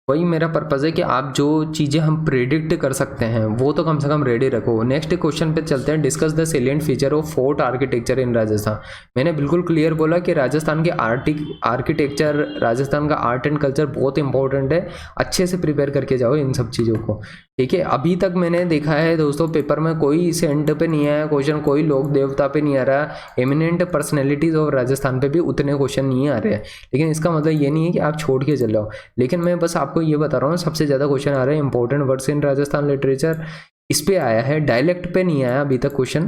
वही मेरा पर्पज़ है कि आप जो चीज़ें हम प्रेडिक्ट कर सकते हैं वो तो कम से कम रेडी रखो। नेक्स्ट क्वेश्चन पे चलते हैं। Discuss the salient feature of fort architecture इन राजस्थान। मैंने बिल्कुल क्लियर बोला कि राजस्थान के आर्किटेक्चर, राजस्थान का आर्ट एंड कल्चर बहुत इंपॉर्टेंट है। अच्छे से प्रिपेयर करके जाओ इन सब चीज़ों को, ठीक है। अभी तक मैंने देखा है दोस्तों पेपर में कोई सेंट पे नहीं आया क्वेश्चन, कोई लोक देवता पे नहीं आ रहा, एमिनेंट पर्सनैलिटीज़ ऑफ राजस्थान पे भी उतने क्वेश्चन नहीं आ रहे हैं। लेकिन इसका मतलब ये नहीं है कि आप छोड़ के चल जाओ, लेकिन मैं बस आपको ये बता रहा हूँ सबसे ज़्यादा क्वेश्चन आ रहे हैं important words in Rajasthan literature, इस पे आया है। डायलेक्ट पे नहीं आया अभी तक क्वेश्चन,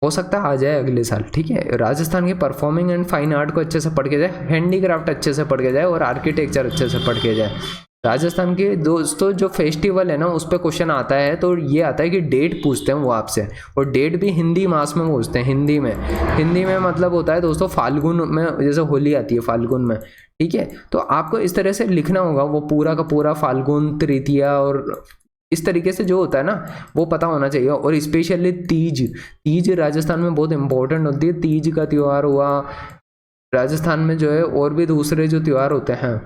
हो सकता है आ जाए अगले साल, ठीक है। राजस्थान के परफॉर्मिंग एंड फाइन आर्ट को अच्छे से पढ़ के जाए, हैंडीक्राफ्ट अच्छे से पढ़ के जाए और आर्किटेक्चर अच्छे से पढ़ के जाए। राजस्थान के दोस्तों जो फेस्टिवल है ना उस पर क्वेश्चन आता है, तो ये आता है कि डेट पूछते हैं वो आपसे, और डेट भी हिंदी मास में पूछते हैं। हिंदी में मतलब होता है दोस्तों फाल्गुन में, जैसे होली आती है फाल्गुन में, ठीक है। तो आपको इस तरह से लिखना होगा वो पूरा का पूरा फाल्गुन, तृतीया और इस तरीके से जो होता है ना वो पता होना चाहिए। और स्पेशली तीज राजस्थान में बहुत इंपॉर्टेंट होती है। तीज का त्यौहार हुआ राजस्थान में जो है, और भी दूसरे जो त्यौहार होते हैं,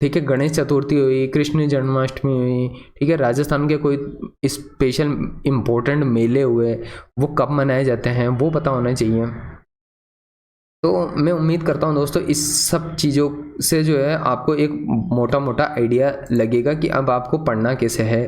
ठीक है। गणेश चतुर्थी हुई, कृष्ण जन्माष्टमी हुई, ठीक है। राजस्थान के कोई स्पेशल इम्पोर्टेंट मेले हुए, वो कब मनाए जाते हैं वो पता होना चाहिए। तो मैं उम्मीद करता हूँ दोस्तों इस सब चीज़ों से जो है आपको एक मोटा मोटा आइडिया लगेगा कि अब आपको पढ़ना कैसे है।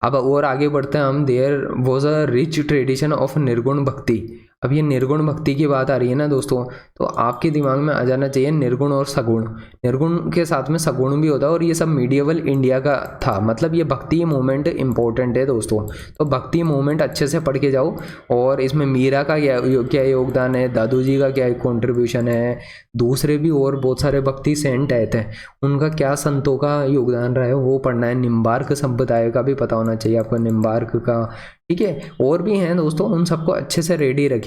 अब और आगे बढ़ते हैं हम। There was a rich tradition of nirgun bhakti. अब ये निर्गुण भक्ति की बात आ रही है ना दोस्तों, तो आपके दिमाग में आ जाना चाहिए निर्गुण और सगुण। निर्गुण के साथ में सगुण भी होता है, और ये सब मीडिएवल इंडिया का था। मतलब ये भक्ति मूवमेंट इंपॉर्टेंट है दोस्तों, तो भक्ति मूवमेंट अच्छे से पढ़ के जाओ। और इसमें मीरा का क्या योगदान है, दादू जी का क्या कॉन्ट्रीब्यूशन है, दूसरे भी और बहुत सारे भक्ति सेंट आए थे, उनका क्या संतों का योगदान रहा है वो पढ़ना है। निम्बार्क संप्रदाय का भी पता होना चाहिए आपको, निम्बार्क का, ठीक है। और भी हैं दोस्तों, उन सबको अच्छे से रेडी रखें।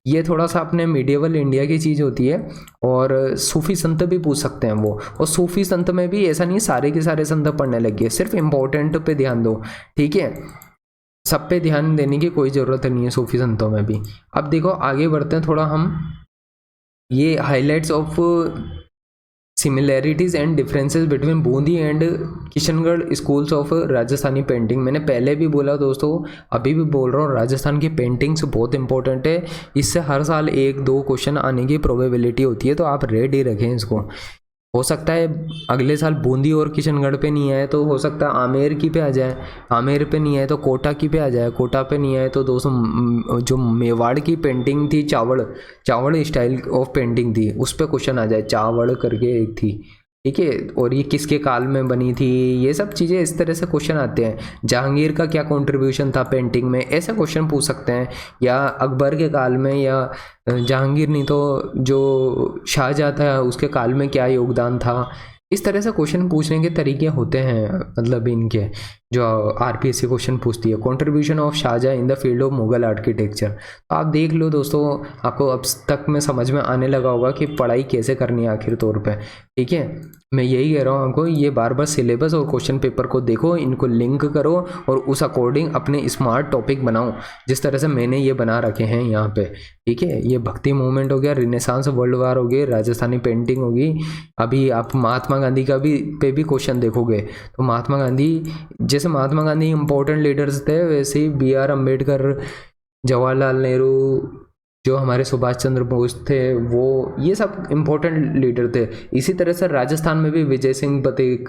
ये थोड़ा सा अपने मीडिएवल इंडिया की चीज़ होती है। और सूफी संत भी पूछ सकते हैं वो, और सूफी संत में भी ऐसा नहीं सारे के सारे संत पढ़ने लगे, सिर्फ इम्पोर्टेंट पे ध्यान दो, ठीक है। सब पे ध्यान देने की कोई ज़रूरत नहीं है सूफी संतों में भी। अब देखो आगे बढ़ते हैं थोड़ा हम, ये highlights of similarities and differences between Bundi and Kishangarh schools of Rajasthani painting. मैंने पहले भी बोला दोस्तों, अभी भी बोल रहा हूँ, राजस्थान की पेंटिंग्स बहुत इंपॉर्टेंट है। इससे हर साल 1-2 क्वेश्चन आने की प्रोबेबिलिटी होती है, तो आप रेडी रखें इसको। हो सकता है अगले साल बूंदी और किशनगढ़ पे नहीं आए तो हो सकता है आमेर की पे आ जाए, आमेर पे नहीं आए तो कोटा की पे आ जाए, कोटा पे नहीं आए तो दोस्तों जो मेवाड़ की पेंटिंग थी, चावड़ स्टाइल ऑफ पेंटिंग थी, उस पर क्वेश्चन आ जाए, चावड़ करके एक थी, ठीक है। और ये किसके काल में बनी थी, ये सब चीज़ें इस तरह से क्वेश्चन आते हैं। जहांगीर का क्या कंट्रीब्यूशन था पेंटिंग में, ऐसे क्वेश्चन पूछ सकते हैं। या अकबर के काल में, या जहांगीर नहीं तो जो शाहजहाँ था उसके काल में क्या योगदान था। इस तरह से क्वेश्चन पूछने के तरीके होते हैं, मतलब इनके जो आरपीएससी क्वेश्चन पूछती है। Contribution of Shah Jahan in the field of Mughal architecture. तो आप देख लो दोस्तों, आपको अब तक में समझ में आने लगा होगा कि पढ़ाई कैसे करनी है आखिर तौर पे, ठीक है। मैं यही कह रहा हूँ आपको, ये बार बार सिलेबस और क्वेश्चन पेपर को देखो, इनको लिंक करो और उस अकॉर्डिंग अपने स्मार्ट टॉपिक बनाओ, जिस तरह से मैंने ये बना रखे हैं यहाँ पे, ठीक है। ये भक्ति मूवमेंट हो गया, रिनेसांस वर्ल्ड वार हो गई, राजस्थानी पेंटिंग होगी। अभी आप महात्मा गांधी का भी पे भी क्वेश्चन देखोगे तो महात्मा गांधी, जैसे महात्मा गांधी इंपॉर्टेंट लीडर्स थे, वैसे ही BR अम्बेडकर, जवाहरलाल नेहरू, जो हमारे सुभाष चंद्र बोस थे, वो ये सब इम्पोर्टेंट लीडर थे। इसी तरह से राजस्थान में भी विजय सिंह पथिक,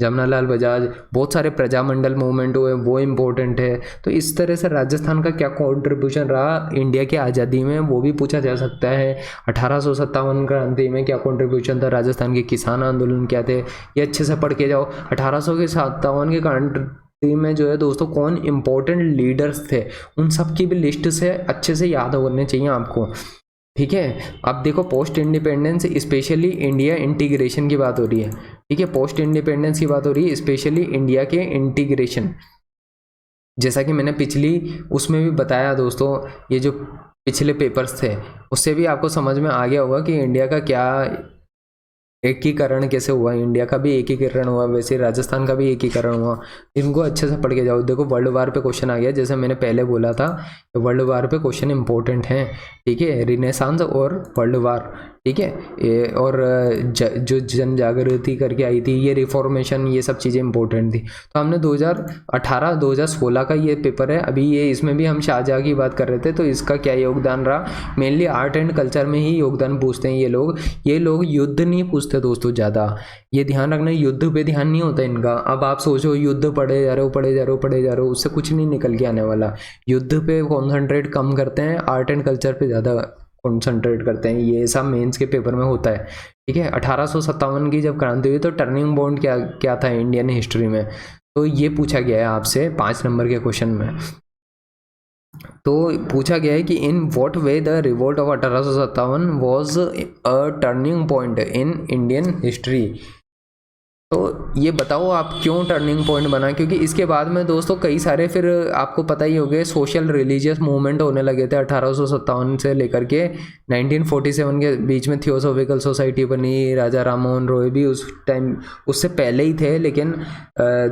जमनालाल बजाज, बहुत सारे प्रजामंडल मूवमेंट हुए, वो इम्पोर्टेंट है। तो इस तरह से राजस्थान का क्या कॉन्ट्रीब्यूशन रहा इंडिया की आज़ादी में, वो भी पूछा जा सकता है। 1857 क्रांति में क्या कॉन्ट्रीब्यूशन था, राजस्थान के किसान आंदोलन क्या थे, ये अच्छे से पढ़ के जाओ। 1857 के में जो है दोस्तों कौन इंपॉर्टेंट लीडर्स थे, उन सब की भी लिस्ट से अच्छे से याद होने चाहिए आपको, ठीक है। अब देखो post independence specially India integration की बात हो रही है, ठीक है। पोस्ट इंडिपेंडेंस की बात हो रही है, स्पेशली इंडिया के इंटीग्रेशन। जैसा कि मैंने पिछली उसमें भी बताया दोस्तों, ये जो पिछले पेपर्स थे उससे भी आपको समझ में आ गया होगा कि इंडिया का क्या एकीकरण कैसे हुआ। इंडिया का भी एकीकरण हुआ, वैसे राजस्थान का भी एकीकरण हुआ। इनको अच्छे से पढ़ के जाओ। देखो वर्ल्ड वार पे क्वेश्चन आ गया, जैसे मैंने पहले बोला था, वर्ल्ड वार पे क्वेश्चन इंपॉर्टेंट हैं, ठीक है। रिनेसांस और वर्ल्ड वार, ठीक है। और जो जन जागृति करके आई थी, ये रिफॉर्मेशन, ये सब चीज़ें इंपॉर्टेंट थी। तो हमने 2018 2016 का ये पेपर है। अभी ये इसमें भी हम शाहजहाँ की बात कर रहे थे, तो इसका क्या योगदान रहा, मेनली आर्ट एंड कल्चर में ही योगदान पूछते हैं ये लोग युद्ध नहीं पूछते दोस्तों ज़्यादा, ये ध्यान रखना, युद्ध पे ध्यान नहीं होता इनका। अब आप सोचो युद्ध पढ़े जा रहे हो, उससे कुछ नहीं निकल के आने वाला। युद्ध पे कॉन्सेंट्रेट कम करते हैं, आर्ट एंड कल्चर पे ज़्यादा कॉन्सेंट्रेट करते हैं। ये सब मेंस के पेपर में होता है, ठीक है। 1857 की जब क्रांति हुई तो टर्निंग पॉइंट क्या था इंडियन हिस्ट्री में, तो ये पूछा गया है आपसे 5 नंबर के क्वेश्चन में। तो पूछा गया है कि in what way the revolt of 1857 was a turning point in Indian history. तो ये बताओ आप क्यों टर्निंग पॉइंट बना, क्योंकि इसके बाद में दोस्तों कई सारे, फिर आपको पता ही हो गए, सोशल रिलीजियस मूवमेंट होने लगे थे 1857 से लेकर के 1947 के बीच में। थियोसॉफिकल सोसाइटी बनी, राजा राम मोहन रॉय भी उस टाइम, उससे पहले ही थे, लेकिन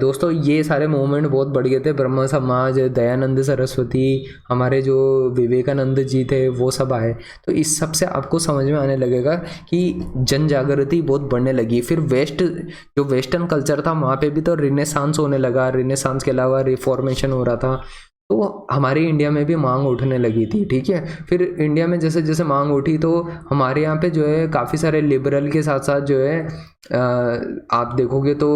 दोस्तों ये सारे मूवमेंट बहुत बढ़ गए थे। ब्रह्म समाज, दयानंद सरस्वती, हमारे जो विवेकानंद जी थे, वो सब आए। तो इस सब से आपको समझ में आने लगेगा कि जन जागृति बहुत बढ़ने लगी। फिर जो वेस्टर्न कल्चर था वहाँ पे भी तो रिनेसांस होने लगा, रिनेसांस के अलावा रिफॉर्मेशन हो रहा था, तो हमारे इंडिया में भी मांग उठने लगी थी, ठीक है। फिर इंडिया में जैसे जैसे मांग उठी तो हमारे यहाँ पे जो है काफ़ी सारे लिबरल के साथ साथ जो है आप देखोगे तो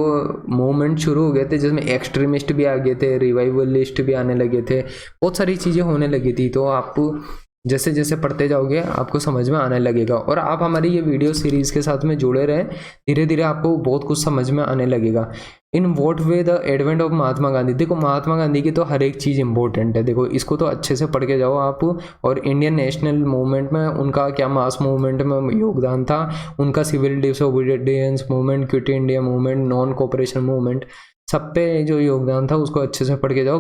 मूवमेंट शुरू हो गए थे, जिसमें एक्सट्रीमिस्ट भी आ गए थे, रिवाइवलिस्ट भी आने लगे थे, बहुत सारी चीज़ें होने लगी थी। तो आप जैसे जैसे पढ़ते जाओगे आपको समझ में आने लगेगा, और आप हमारी ये वीडियो सीरीज़ के साथ में जुड़े रहें, धीरे धीरे आपको बहुत कुछ समझ में आने लगेगा। In what way the advent of Mahatma Gandhi, देखो महात्मा गांधी की तो हर एक चीज़ इंपॉर्टेंट है, देखो इसको तो अच्छे से पढ़ के जाओ आप। और इंडियन नेशनल मूवमेंट में उनका क्या मास मूवमेंट में योगदान था, उनका civil disobedience movement, quit India movement, non cooperation movement, सब पे जो योगदान था उसको अच्छे से पढ़ के जाओ।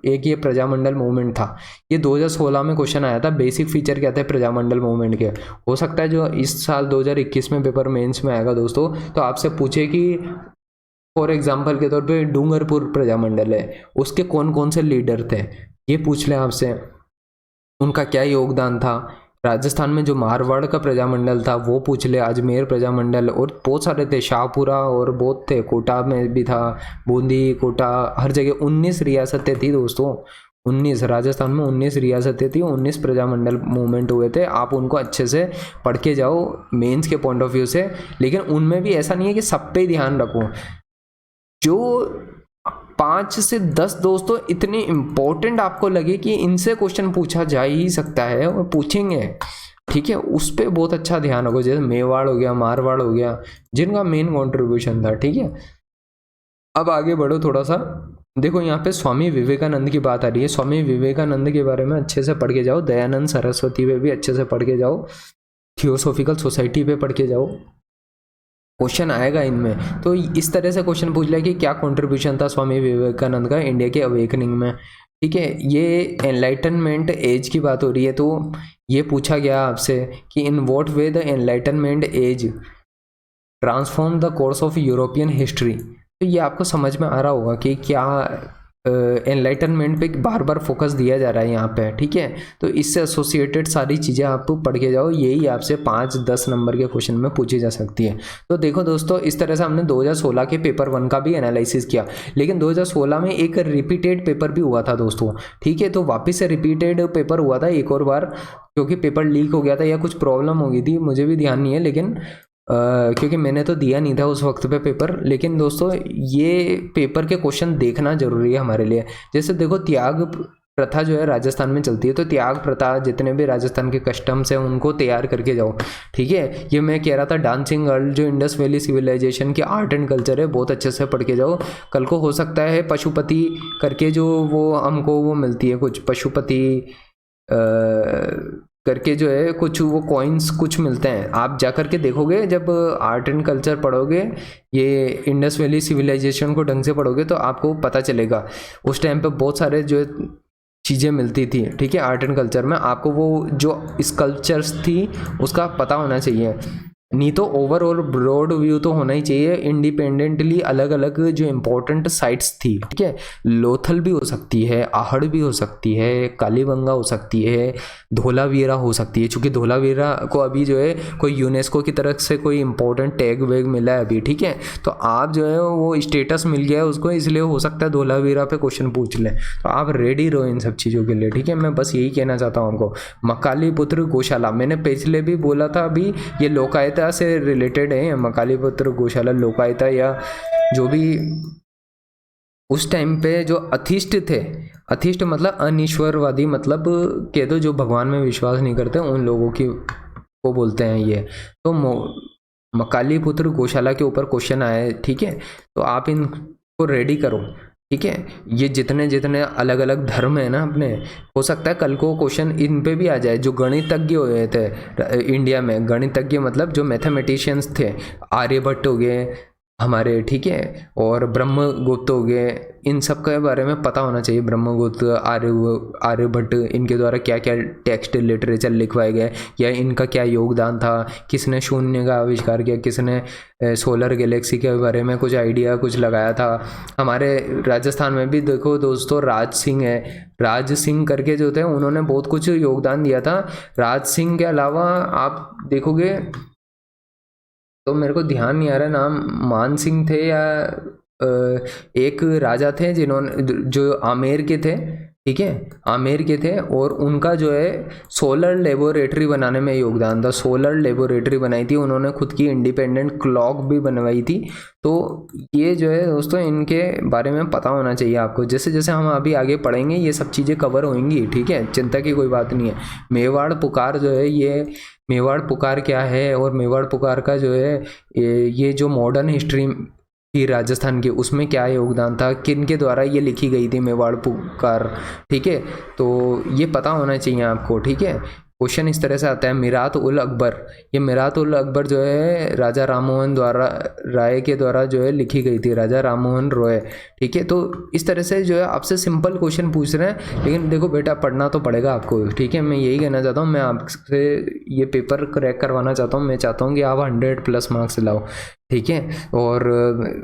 एक ये प्रजामंडल मूवमेंट था, ये 2016 में क्वेश्चन आया था। बेसिक फीचर क्या थे प्रजामंडल मूवमेंट के, हो सकता है जो इस साल 2021 में पेपर मेंस में आएगा दोस्तों, तो आपसे पूछे कि फॉर एग्जाम्पल के तौर पे डूंगरपुर प्रजामंडल है, उसके कौन कौन से लीडर थे, ये पूछ लें आपसे, उनका क्या योगदान था। राजस्थान में जो मारवाड़ का प्रजामंडल था वो पूछ ले, अजमेर प्रजामंडल, और बहुत सारे थे, शाहपुरा और बहुत थे, कोटा में भी था, बूंदी, कोटा, हर जगह 19 रियासतें थी दोस्तों, 19, राजस्थान में 19 रियासतें थी, 19 प्रजामंडल मूवमेंट हुए थे। आप उनको अच्छे से पढ़ के जाओ मेंस के पॉइंट ऑफ व्यू से, लेकिन उनमें भी ऐसा नहीं है कि सब पे ध्यान रखो। जो 5 से 10 दोस्तों इतने इंपॉर्टेंट आपको लगे कि इनसे क्वेश्चन पूछा जा ही सकता है और पूछेंगे, ठीक है, उस पर बहुत अच्छा ध्यान रखो। जैसे मेवाड़ हो गया, मारवाड़ हो गया, जिनका मेन कंट्रीब्यूशन था, ठीक है। अब आगे बढ़ो थोड़ा सा, देखो यहाँ पे स्वामी विवेकानंद की बात आ रही है। स्वामी विवेकानंद के बारे में अच्छे से पढ़ के जाओ, दयानंद सरस्वती पे भी अच्छे से पढ़ के जाओ, थियोसॉफिकल सोसाइटी पे पढ़ के जाओ, क्वेश्चन आएगा इनमें। तो इस तरह से क्वेश्चन पूछ लिया कि क्या कंट्रीब्यूशन था स्वामी विवेकानंद का इंडिया के अवेकनिंग में, ठीक है। ये एनलाइटनमेंट एज की बात हो रही है, तो ये पूछा गया आपसे कि in what way the enlightenment has transform the course of European history. तो ये आपको समझ में आ रहा होगा कि क्या एनलाइटनमेंट पे बार बार फोकस दिया जा रहा है यहाँ पे, ठीक है। तो इससे एसोसिएटेड सारी चीज़ें आप पढ़ के जाओ, यही आपसे 5-10 नंबर के क्वेश्चन में पूछी जा सकती है। तो देखो दोस्तों, इस तरह से हमने 2016 के पेपर 1 का भी एनालिसिस किया, लेकिन 2016 में एक रिपीटेड पेपर भी हुआ था दोस्तों, ठीक है। तो वापस से रिपीटेड पेपर हुआ था एक और बार, क्योंकि पेपर लीक हो गया था या कुछ प्रॉब्लम हो गई थी, मुझे भी ध्यान नहीं है, लेकिन क्योंकि मैंने तो दिया नहीं था उस वक्त पे पेपर। लेकिन दोस्तों ये पेपर के क्वेश्चन देखना जरूरी है हमारे लिए। जैसे देखो त्याग प्रथा जो है राजस्थान में चलती है, तो त्याग प्रथा जितने भी राजस्थान के कस्टम्स हैं उनको तैयार करके जाओ, ठीक है। ये मैं कह रहा था डांसिंग गर्ल जो इंडस वैली सिविलाइजेशन की आर्ट एंड कल्चर है, बहुत अच्छे से पढ़ के जाओ। कल को हो सकता है पशुपति करके जो वो हमको वो मिलती है, कुछ पशुपति करके जो है कुछ वो कॉइन्स कुछ मिलते हैं, आप जा कर के देखोगे जब आर्ट एंड कल्चर पढ़ोगे, ये इंडस वैली सिविलाइजेशन को ढंग से पढ़ोगे तो आपको पता चलेगा। उस टाइम पे बहुत सारे जो चीज़ें मिलती थी, ठीक है, आर्ट एंड कल्चर में। आपको वो जो स्कल्पचर्स थी उसका पता होना चाहिए। नहीं तो ओवरऑल ब्रॉड व्यू तो होना ही चाहिए। इंडिपेंडेंटली अलग अलग जो इंपॉर्टेंट साइट्स थी, ठीक है, लोथल भी हो सकती है, आहड़ भी हो सकती है, कालीबंगा हो सकती है, धोलावीरा हो सकती है, क्योंकि धोलावीरा को अभी जो है कोई यूनेस्को की तरफ से कोई इंपॉर्टेंट टैग वैग मिला है अभी, ठीक है, तो आप जो है वो स्टेटस मिल गया है उसको, इसलिए हो सकता है धोलावीरा पे क्वेश्चन पूछ लें, तो आप रेडी रहो इन सब चीज़ों के लिए, ठीक है। मैं बस यही कहना चाहता हूँ आपको। मकालीपुत्र गौशाला मैंने पिछले भी बोला था, अभी ये लोकायता से रिलेटेड है। मकालीपुत्र गौशाला लोकायता या जो भी उस टाइम पे जो अथिष्ट थे, अथिष्ट मतलब अनिश्वरवादी, मतलब कह दो जो भगवान में विश्वास नहीं करते उन लोगों की को बोलते हैं ये। तो मकालीपुत्र गौशाला के ऊपर क्वेश्चन आए, ठीक है, तो आप इनको रेडी करो, ठीक है। ये जितने जितने अलग अलग धर्म है ना अपने, हो सकता है कल को क्वेश्चन इन पे भी आ जाए। जो गणितज्ञ हुए थे इंडिया में, गणितज्ञ मतलब जो मैथमेटिशियंस थे, आर्यभट्ट हो गए हमारे, ठीक है, और ब्रह्मगुप्त हो गए, इन सब के बारे में पता होना चाहिए। ब्रह्मगुप्त, आर्यभट्ट, इनके द्वारा क्या क्या टेक्स्ट लिटरेचर लिखवाए गए या इनका क्या योगदान था, किसने शून्य का आविष्कार किया, किसने सोलर गैलेक्सी के बारे में कुछ आइडिया कुछ लगाया था। हमारे राजस्थान में भी देखो दोस्तों, राज सिंह है, राज सिंह करके जो थे उन्होंने बहुत कुछ योगदान दिया था। राज सिंह के अलावा आप देखोगे तो मेरे को ध्यान नहीं आ रहा नाम, मान सिंह थे या एक राजा थे जिन्होंने जो आमेर के थे, ठीक है, आमेर के थे, और उनका जो है सोलर लेबोरेटरी बनाने में योगदान था। सोलर लेबोरेटरी बनाई थी उन्होंने, खुद की इंडिपेंडेंट क्लॉक भी बनवाई थी। तो ये जो है दोस्तों इनके बारे में पता होना चाहिए आपको। जैसे जैसे हम अभी आगे पढ़ेंगे ये सब चीज़ें कवर होंगी, ठीक है, चिंता की कोई बात नहीं है। मेवाड़ पुकार जो है, ये मेवाड़ पुकार क्या है और मेवाड़ पुकार का जो है ये जो मॉडर्न हिस्ट्री थी राजस्थान की, उसमें क्या योगदान था, किन के द्वारा ये लिखी गई थी मेवाड़ पुकार, ठीक है, तो ये पता होना चाहिए आपको, ठीक है। क्वेश्चन इस तरह से आता है, मिरात उल अकबर, ये मिरात उल अकबर जो है राजा राममोहन द्वारा राय के द्वारा जो है लिखी गई थी, राजा राममोहन रॉय, ठीक है। तो इस तरह से जो है आपसे सिंपल क्वेश्चन पूछ रहे हैं, लेकिन देखो बेटा पढ़ना तो पड़ेगा आपको, ठीक है। मैं यही कहना चाहता हूँ, मैं आपसे ये पेपर क्रैक करवाना चाहता हूँ। मैं चाहता हूँ कि आप 100+ मार्क्स लाओ, ठीक है। और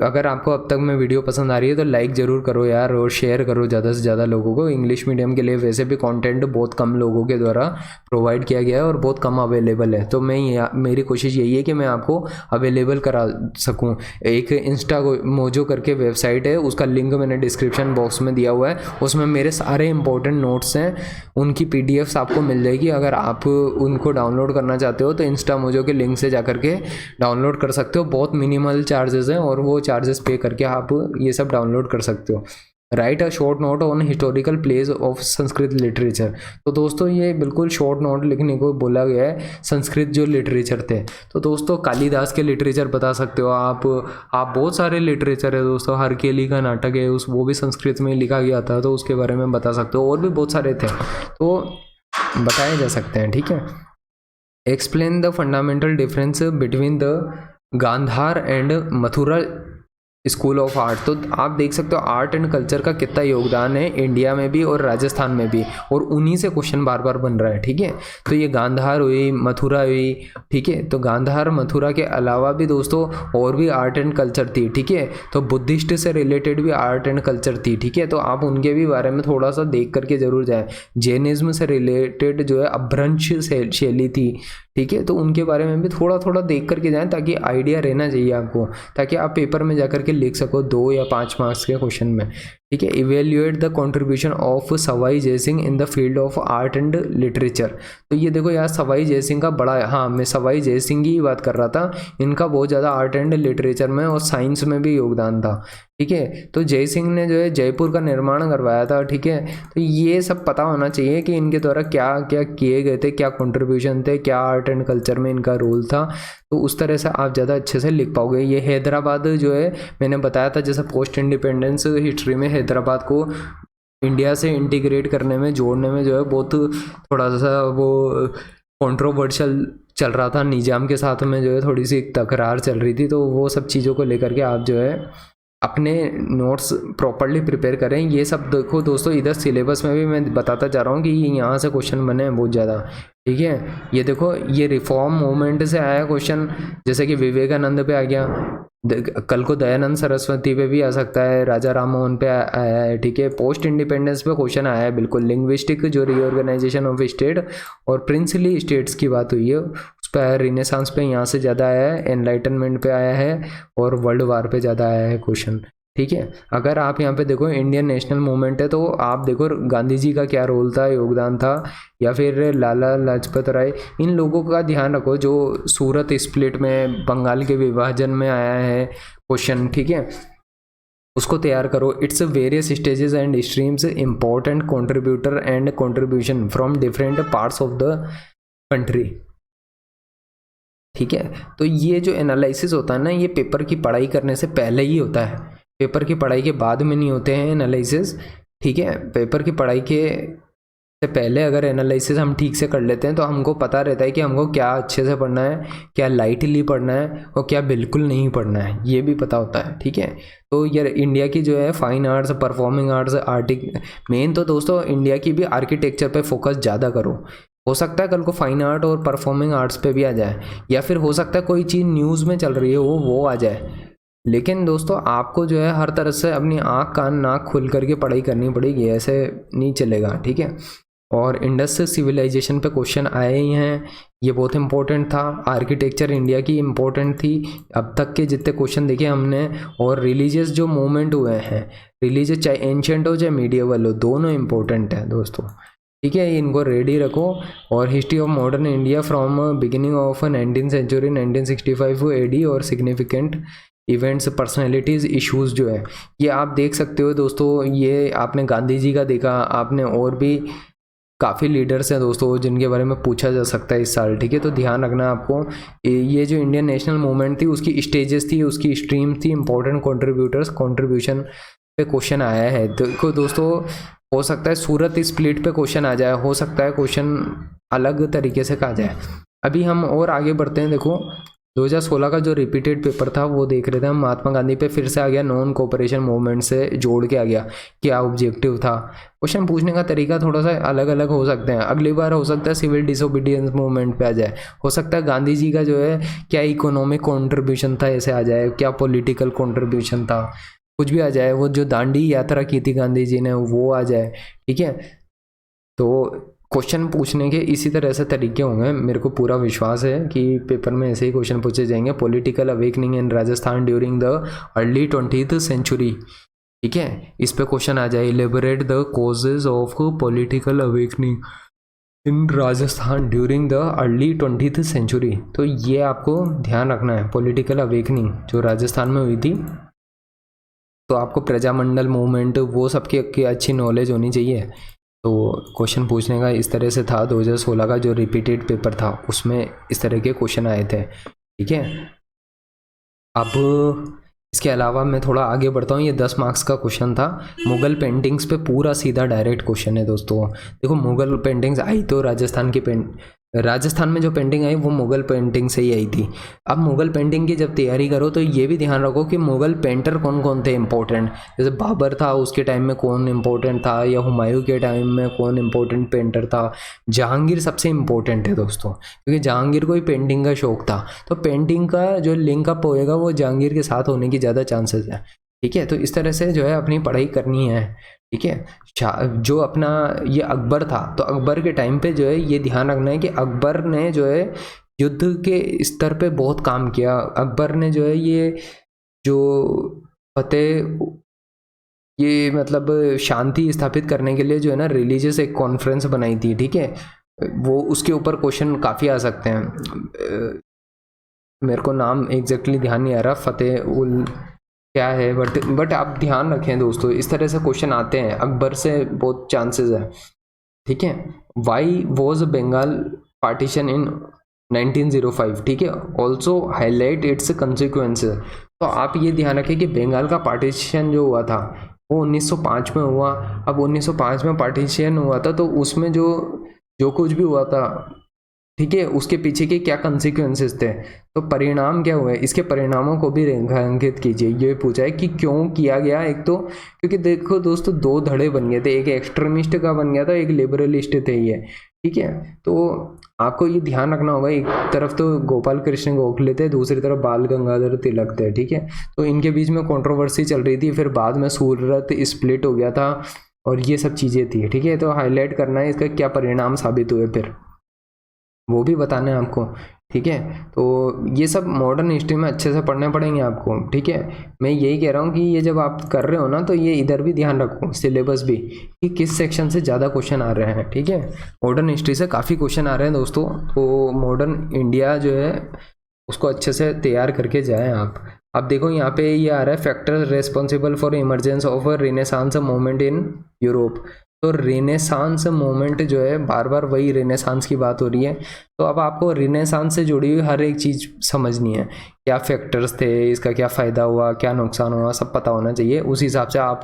अगर आपको अब तक मैं वीडियो पसंद आ रही है तो लाइक ज़रूर करो यार, और शेयर करो ज़्यादा से ज़्यादा लोगों को। इंग्लिश मीडियम के लिए वैसे भी कंटेंट बहुत कम लोगों के द्वारा प्रोवाइड किया गया है और बहुत कम अवेलेबल है, तो मेरी कोशिश यही है कि मैं आपको अवेलेबल करा सकूं। एक इंस्टा मोजो करके वेबसाइट है, उसका लिंक मैंने डिस्क्रिप्शन बॉक्स में दिया हुआ है, उसमें मेरे सारे इंपॉर्टेंट नोट्स हैं, उनकी PDFs आपको मिल जाएगी। अगर आप उनको डाउनलोड करना चाहते हो तो इंस्टा मोजो के लिंक से जा करके डाउनलोड कर सकते हो। बहुत मिनिमल चार्जेस हैं और वो चार्जेस पे करके आप ये सब डाउनलोड कर सकते हो। Right a short note on historical place of Sanskrit literature, तो दोस्तों ये बिल्कुल शॉर्ट नोट लिखने को बोला गया है। संस्कृत जो लिटरेचर थे, तो दोस्तों कालिदास के लिटरेचर बता सकते हो आप बहुत सारे लिटरेचर है दोस्तों। हरकेली का नाटक है, वो भी संस्कृत में लिखा गया था, तो उसके बारे में बता सकते हो। और भी बहुत सारे थे तो बताए जा सकते हैं, ठीक है। Explain the fundamental difference between the Gandhara and Mathura school of art, तो आप देख सकते हो आर्ट एंड कल्चर का कितना योगदान है इंडिया में भी और राजस्थान में भी, और उन्हीं से क्वेश्चन बार बार बन रहा है, ठीक है। तो ये गांधार हुई, मथुरा हुई, ठीक है, तो गांधार मथुरा के अलावा भी दोस्तों और भी आर्ट एंड कल्चर थी, ठीक है। तो बुद्धिस्ट से रिलेटेड भी आर्ट एंड कल्चर थी, ठीक है, तो आप उनके भी बारे में थोड़ा सा देख करके जरूर जाएं। जैनिज्म से रिलेटेड जो है अभ्रंश शैली थी, ठीक है, तो उनके बारे में भी थोड़ा थोड़ा देख करके जाएं, ताकि आइडिया रहना चाहिए आपको, ताकि आप पेपर में जा करके लिख सको 2 या 5 मार्क्स के क्वेश्चन में, ठीक है। Evaluate the contribution of Sawai Jai Singh in the field of art and literature, तो ये देखो यार सवाई जयसिंह का बड़ा, हाँ मैं सवाई जयसिंह की बात कर रहा था, इनका बहुत ज़्यादा आर्ट एंड लिटरेचर में और साइंस में भी योगदान था, ठीक है। तो जयसिंह ने जो है जयपुर का निर्माण करवाया था, ठीक है। तो ये सब पता होना चाहिए कि इनके द्वारा क्या क्या किए गए थे, क्या कंट्रीब्यूशन थे, क्या आर्ट एंड कल्चर में इनका रोल था, तो उस तरह से आप ज़्यादा अच्छे से लिख पाओगे। ये हैदराबाद जो है मैंने बताया था, जैसे पोस्ट इंडिपेंडेंस हिस्ट्री में हैदराबाद को इंडिया से इंटीग्रेट करने में, जोड़ने में जो है बहुत थोड़ा सा वो कंट्रोवर्शियल चल रहा था, निजाम के साथ में जो है थोड़ी सी तकरार चल रही थी, तो वो सब चीज़ों को लेकर के आप जो है अपने नोट्स प्रॉपरली प्रिपेयर करें। ये सब देखो दोस्तों, इधर सिलेबस में भी मैं बताता जा रहा हूँ कि यहाँ से क्वेश्चन बने हैं बहुत ज़्यादा, ठीक है। ये देखो, ये रिफॉर्म मूवमेंट से आया क्वेश्चन, जैसे कि विवेकानंद पे आ गया, कल को दयानंद सरस्वती पे भी आ सकता है, राजा राम मोहन पे आया है, ठीक है। पोस्ट इंडिपेंडेंस पे क्वेश्चन आया है बिल्कुल, लिंग्विस्टिक जो रीऑर्गेनाइजेशन ऑफ स्टेट और प्रिंसली स्टेट्स की बात हुई है उस पर आया, रिनेसांस पे यहाँ से ज़्यादा आया है, एनलाइटनमेंट पे आया है और वर्ल्ड वार पे ज़्यादा आया है क्वेश्चन, ठीक है। अगर आप यहाँ पे देखो इंडियन नेशनल मूवमेंट है तो आप देखो गांधी जी का क्या रोल था, योगदान था, या फिर लाला लाजपत राय, इन लोगों का ध्यान रखो जो सूरत स्प्लिट में, बंगाल के विभाजन में आया है क्वेश्चन, ठीक है, उसको तैयार करो। Its various stages and streams, important contributor and contribution from different parts of the country, ठीक है। तो ये जो एनालिसिस होता है ना, ये पेपर की पढ़ाई करने से पहले ही होता है, पेपर की पढ़ाई के बाद में नहीं होते हैं एनालिसिस, ठीक है। पेपर की पढ़ाई के से पहले अगर एनालिसिस हम ठीक से कर लेते हैं तो हमको पता रहता है कि हमको क्या अच्छे से पढ़ना है, क्या लाइटली पढ़ना है और क्या बिल्कुल नहीं पढ़ना है, ये भी पता होता है, ठीक है। तो ये इंडिया की जो है fine arts, performing arts, main तो दोस्तों इंडिया की भी आर्किटेक्चर पे फोकस ज़्यादा करो। हो सकता है कल को फाइन आर्ट और परफॉर्मिंग आर्ट्स पे भी आ जाए, या फिर हो सकता है कोई चीज़ न्यूज़ में चल रही है वो आ जाए, लेकिन दोस्तों आपको जो है हर तरह से अपनी आँख कान नाक खुल करके पढ़ाई करनी पड़ेगी, ऐसे नहीं चलेगा, ठीक है। और इंडस सिविलाइजेशन पे क्वेश्चन आए ही हैं, ये बहुत इंपॉर्टेंट था। आर्किटेक्चर इंडिया की इम्पोर्टेंट थी, अब तक के जितने क्वेश्चन देखे हमने। और रिलीजियस जो मूवमेंट हुए हैं, रिलीजियस चाहे एंशिएंट हो चाहे मीडिएवल हो, दोनों इंपॉर्टेंट है दोस्तों, ठीक है। इनको रेडी रखो। और history of modern India from beginning of 19th century 1965 AD और सिग्निफिकेंट इवेंट्स, पर्सनैलिटीज़, इश्यूज़ जो है ये आप देख सकते हो दोस्तों। ये आपने गांधी जी का देखा, आपने और भी काफ़ी लीडर्स हैं दोस्तों जिनके बारे में पूछा जा सकता है इस साल, ठीक है। तो ध्यान रखना आपको, ये जो इंडियन नेशनल मूवमेंट थी उसकी स्टेजेस थी, उसकी स्ट्रीम थी, इंपॉर्टेंट कंट्रीब्यूटर्स, कंट्रीब्यूशन पे क्वेश्चन आया है। देखो दोस्तों, हो सकता है सूरत स्प्लिट पे क्वेश्चन आ जाए, हो सकता है क्वेश्चन अलग तरीके से कहा जाए। अभी हम और आगे बढ़ते हैं। देखो 2016 का जो रिपीटेड पेपर था वो देख रहे थे हम, महात्मा गांधी पे फिर से आ गया, नॉन कोऑपरेशन मूवमेंट से जोड़ के आ गया, क्या ऑब्जेक्टिव था। क्वेश्चन पूछने का तरीका थोड़ा सा अलग अलग हो सकते हैं, अगली बार हो सकता है सिविल डिसोबीडियंस मूवमेंट पे आ जाए, हो सकता है गांधी जी का जो है क्या इकोनॉमिक कॉन्ट्रीब्यूशन था ऐसे आ जाए, क्या पॉलिटिकल कॉन्ट्रीब्यूशन था, कुछ भी आ जाए। वो जो दांडी यात्रा की थी गांधी जी ने वो आ जाए, ठीक है। तो क्वेश्चन पूछने के इसी तरह से तरीके होंगे, मेरे को पूरा विश्वास है कि पेपर में ऐसे ही क्वेश्चन पूछे जाएंगे। Political awakening in Rajasthan during the early 20th century, ठीक है, इस पे क्वेश्चन आ जाए। Elaborate the causes of political awakening in Rajasthan during the early 20th century. तो ये आपको ध्यान रखना है, पॉलिटिकल अवेकनिंग जो राजस्थान में हुई थी। तो आपको प्रजामंडल मूवमेंट वो सबकी अच्छी नॉलेज होनी चाहिए। तो क्वेश्चन पूछने का इस तरह से था, 2016 का जो रिपीटेड पेपर था उसमें इस तरह के क्वेश्चन आए थे, ठीक है। अब इसके अलावा मैं थोड़ा आगे बढ़ता हूँ। ये 10 मार्क्स का क्वेश्चन था, मुगल पेंटिंग्स पे पूरा सीधा डायरेक्ट क्वेश्चन है दोस्तों। देखो मुगल पेंटिंग्स आई तो राजस्थान में जो पेंटिंग आई वो मुगल पेंटिंग से ही आई थी। अब मुगल पेंटिंग की जब तैयारी करो तो ये भी ध्यान रखो कि मुगल पेंटर कौन कौन थे इंपॉर्टेंट, जैसे बाबर था उसके टाइम में कौन इंपॉर्टेंट था, या हुमायूं के टाइम में कौन इंपॉर्टेंट पेंटर था। जहांगीर सबसे इंपॉर्टेंट है दोस्तों, क्योंकि जहांगीर को ही पेंटिंग का शौक था, तो पेंटिंग का जो लिंक अप होएगा वो जहांगीर के साथ होने की ज़्यादा चांसेस है, ठीक है। तो इस तरह से जो है अपनी पढ़ाई करनी है, ठीक है। जो अपना ये अकबर था, तो अकबर के टाइम पे जो है ये ध्यान रखना है कि अकबर ने जो है युद्ध के स्तर पे बहुत काम किया। अकबर ने जो है ये जो फतेह, ये मतलब शांति स्थापित करने के लिए जो है ना रिलीजियस एक कॉन्फ्रेंस बनाई थी, ठीक है। वो उसके ऊपर क्वेश्चन काफ़ी आ सकते हैं, मेरे को नाम एग्जैक्टली ध्यान नहीं आ रहा, फतेह उल क्या है, बट आप ध्यान रखें दोस्तों, इस तरह से क्वेश्चन आते हैं, अकबर से बहुत चांसेस है, ठीक है। Why was Bengal partition in 1905, ठीक है, ऑल्सो हाईलाइट इट्स कंसिक्वेंसेस। तो आप ये ध्यान रखें कि बंगाल का पार्टीशन जो हुआ था वो 1905 में हुआ। अब 1905 में पार्टीशन हुआ था तो उसमें जो कुछ भी हुआ था ठीक है, उसके पीछे के क्या कंसिक्वेंसेस थे, तो परिणाम क्या हुए, इसके परिणामों को भी रेखांकित कीजिए। ये पूछा है कि क्यों किया गया। एक तो क्योंकि देखो दोस्तों, दो धड़े बन गए थे, एक एक्सट्रीमिस्ट का बन गया था, एक लिबरलिस्ट थे ये। ठीक है, तो आपको ये ध्यान रखना होगा, एक तरफ तो गोपाल कृष्ण गोखले थे, दूसरी तरफ बाल गंगाधर तिलक थे। ठीक है, तो इनके बीच में कंट्रोवर्सी चल रही थी, फिर बाद में सूरत स्प्लिट हो गया था और ये सब चीज़ें थी। ठीक है, तो हाईलाइट करना है इसका क्या परिणाम साबित हुए, फिर वो भी बताना है आपको। ठीक है, तो ये सब मॉडर्न हिस्ट्री में अच्छे से पढ़ने पड़ेंगे आपको। ठीक है, मैं यही कह रहा हूँ कि ये जब आप कर रहे हो ना, तो ये इधर भी ध्यान रखो, सिलेबस भी, कि किस सेक्शन से ज़्यादा क्वेश्चन आ रहे हैं। ठीक है, मॉडर्न हिस्ट्री से काफ़ी क्वेश्चन आ रहे हैं दोस्तों, तो मॉडर्न इंडिया जो है उसको अच्छे से तैयार करके जाएं आप। अब देखो यहाँ पे ये आ रहा है, factors responsible for emergence of a renaissance movement in Europe. तो रेनेसांस मूवमेंट जो है, बार बार वही रेनेसांस की बात हो रही है, तो अब आपको रेनेसांस से जुड़ी हुई हर एक चीज़ समझनी है, क्या फैक्टर्स थे, इसका क्या फ़ायदा हुआ, क्या नुकसान हुआ, सब पता होना चाहिए। उस हिसाब से आप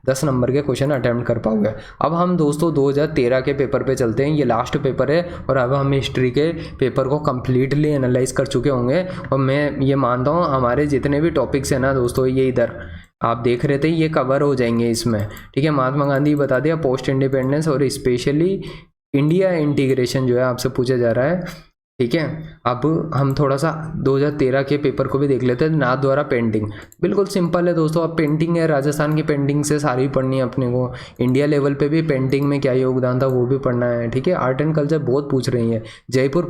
10 नंबर के क्वेश्चन अटैम्प्ट कर पाओगे। अब हम दोस्तों 2013 के पेपर पे चलते हैं, ये लास्ट पेपर है, और अब हम हिस्ट्री के पेपर को कम्प्लीटली एनालाइज कर चुके होंगे, और मैं ये मानता हूँ हमारे जितने भी टॉपिक्स हैं ना दोस्तों, ये इधर आप देख रहे थे, ये कवर हो जाएंगे इसमें। ठीक है, महात्मा गांधी बता दिया, पोस्ट इंडिपेंडेंस और स्पेशली इंडिया इंटीग्रेशन जो है आपसे पूछा जा रहा है। ठीक है, अब हम थोड़ा सा 2013 के पेपर को भी देख लेते हैं। नाथ द्वारा पेंटिंग बिल्कुल सिंपल है दोस्तों, अब पेंटिंग है, राजस्थान की पेंटिंग से सारी पढ़नी है अपने को। इंडिया लेवल पे भी पेंटिंग में क्या योगदान था वो भी पढ़ना है। ठीक है, आर्ट एंड कल्चर बहुत पूछ रही है। जयपुर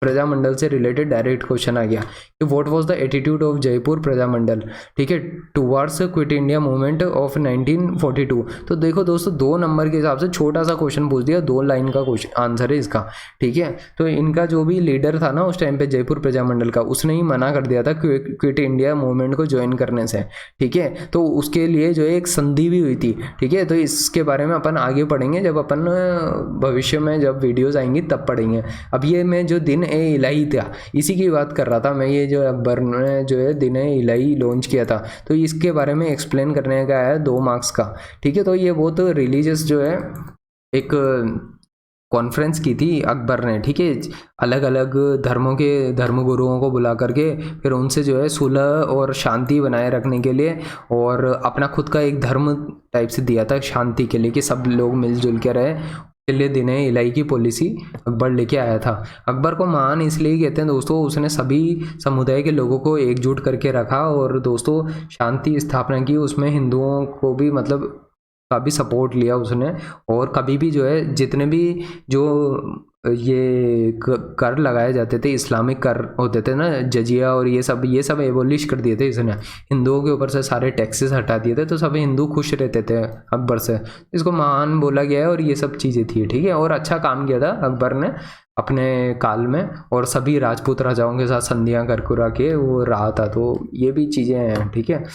प्रजामंडल से रिलेटेड डायरेक्ट क्वेश्चन आ गया कि what was the attitude of Jaipur Prajamandal, ठीक है, towards quit India movement of 1942। तो देखो दोस्तों, 2 नंबर के हिसाब से छोटा सा क्वेश्चन पूछ दिया, 2 लाइन का क्वेश्चन आंसर है इसका। ठीक है, तो इनका जो भी लीडर था ना उस टाइम पे जयपुर प्रजामंडल का, उसने ही मना कर दिया था क्विट इंडिया मूवमेंट को ज्वाइन करने से। ठीक है, तो उसके लिए जो है एक संधि भी हुई थी। ठीक है, तो इसके बारे में अपन आगे पढ़ेंगे, जब अपन भविष्य में जब वीडियोस आएंगी तब पढ़ेंगे। अब ये मैं जो दिन ए इलाही था इसी की बात कर रहा था मैं, ये जो अकबर ने जो है दिन ए इलाही लॉन्च किया था, तो इसके बारे में एक्सप्लेन करने का है 2 मार्क्स का। ठीक है, तो ये बहुत रिलीजियस जो है एक कॉन्फ्रेंस की थी अकबर ने। ठीक है, अलग अलग धर्मों के धर्मगुरुओं को बुला करके फिर उनसे जो है सुलह और शांति बनाए रखने के लिए, और अपना खुद का एक धर्म टाइप से दिया था शांति के लिए, कि सब लोग मिलजुल के रहे, के लिए दिन इलाही की पॉलिसी अकबर लेके आया था। अकबर को महान इसलिए कहते हैं दोस्तों, उसने सभी समुदाय के लोगों को एकजुट करके रखा और दोस्तों शांति स्थापना की, उसमें हिंदुओं को भी मतलब का भी सपोर्ट लिया उसने। और कभी भी जो है जितने भी जो ये कर लगाए जाते थे, इस्लामिक कर होते थे ना, जजिया और ये सब एबोलिश कर दिए थे इसने, हिंदुओं के ऊपर से सारे टैक्सेस हटा दिए थे, तो सब हिंदू खुश रहते थे अकबर से। इसको महान बोला गया है और ये सब चीज़ें थी। ठीक है, और अच्छा काम किया था अकबर ने अपने काल में, और सभी राजपूत राजाओं के साथ संधियां कर कुरा के वो रहा था, तो ये भी चीज़ें हैं। ठीक है,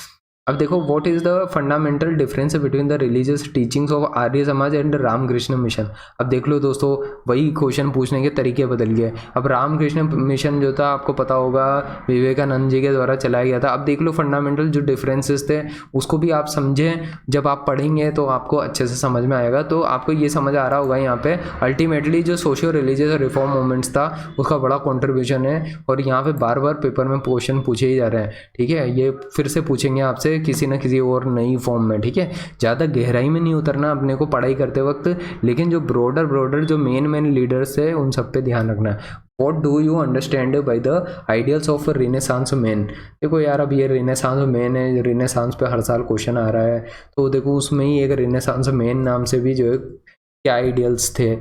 अब देखो, what is the fundamental difference between the religious teachings of Arya Samaj and Ramakrishna mission. अब देख लो दोस्तों, वही क्वेश्चन पूछने के तरीके बदल गए। अब रामकृष्ण मिशन जो था आपको पता होगा विवेकानंद जी के द्वारा चलाया गया था। अब देख लो फंडामेंटल जो डिफरेंसेस थे उसको भी आप समझें, जब आप पढ़ेंगे तो आपको अच्छे से समझ में आएगा। तो आपको ये समझ आ रहा होगा यहाँ पे अल्टीमेटली जो सोशियो रिलीजियस रिफॉर्म मूवमेंट्स था उसका बड़ा कॉन्ट्रीब्यूशन है, और यहाँ पे बार बार पेपर में क्वेश्चन पूछे ही जा रहे हैं। ठीक है, ये फिर से पूछेंगे आपसे किसी न किसी और नई फॉर्म में। ठीक है, ज़्यादा गहराई में नहीं उतरना अपने को पढ़ाई करते वक्त, लेकिन जो ब्रॉडर जो मेन लीडर्स है उन सब पे ध्यान रखना है। What do you understand by the ideals of Renaissance man? देखो यार, अब ये रेनेसांस मैन है, रेनेसांस पे हर साल क्वेश्चन आ रहा है, तो देखो उसमें ही एक रेनेसांस मैन नाम से भी जो है क्या आइडियल्स थे,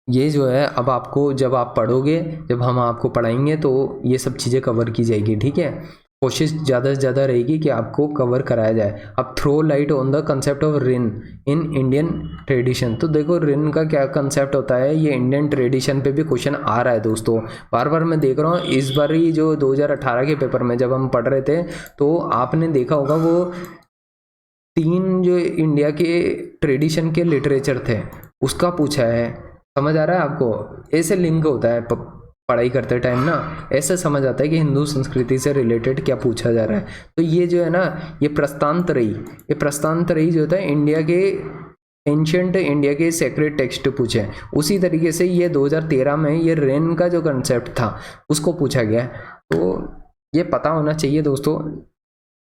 ये जो है अब आपको जब आप पढ़ोगे, जब हम आपको पढ़ाएंगे तो ये सब चीज़ें कवर की जाएगी। ठीक है, कोशिश ज़्यादा से ज़्यादा रहेगी कि आपको कवर कराया जाए। अब throw light on the concept of rin in Indian tradition. तो देखो रिन का क्या कंसेप्ट होता है, ये इंडियन ट्रेडिशन पे भी क्वेश्चन आ रहा है दोस्तों, बार बार मैं देख रहा हूँ। इस बार ही जो 2018 के पेपर में जब हम पढ़ रहे थे तो आपने देखा होगा वो 3 जो इंडिया के ट्रेडिशन के लिटरेचर थे उसका पूछा है। समझ आ रहा है आपको? ऐसे लिंक होता है पढ़ाई करते टाइम ना, ऐसे समझ आता है कि हिंदू संस्कृति से रिलेटेड क्या पूछा जा रहा है। तो ये जो है ना, ये प्रस्तांतरई जो होता है इंडिया के एंशियंट इंडिया के सेक्रेट टेक्स्ट पूछे, उसी तरीके से ये 2013 में ये रेन का जो कंसेप्ट था उसको पूछा गया। तो ये पता होना चाहिए दोस्तों।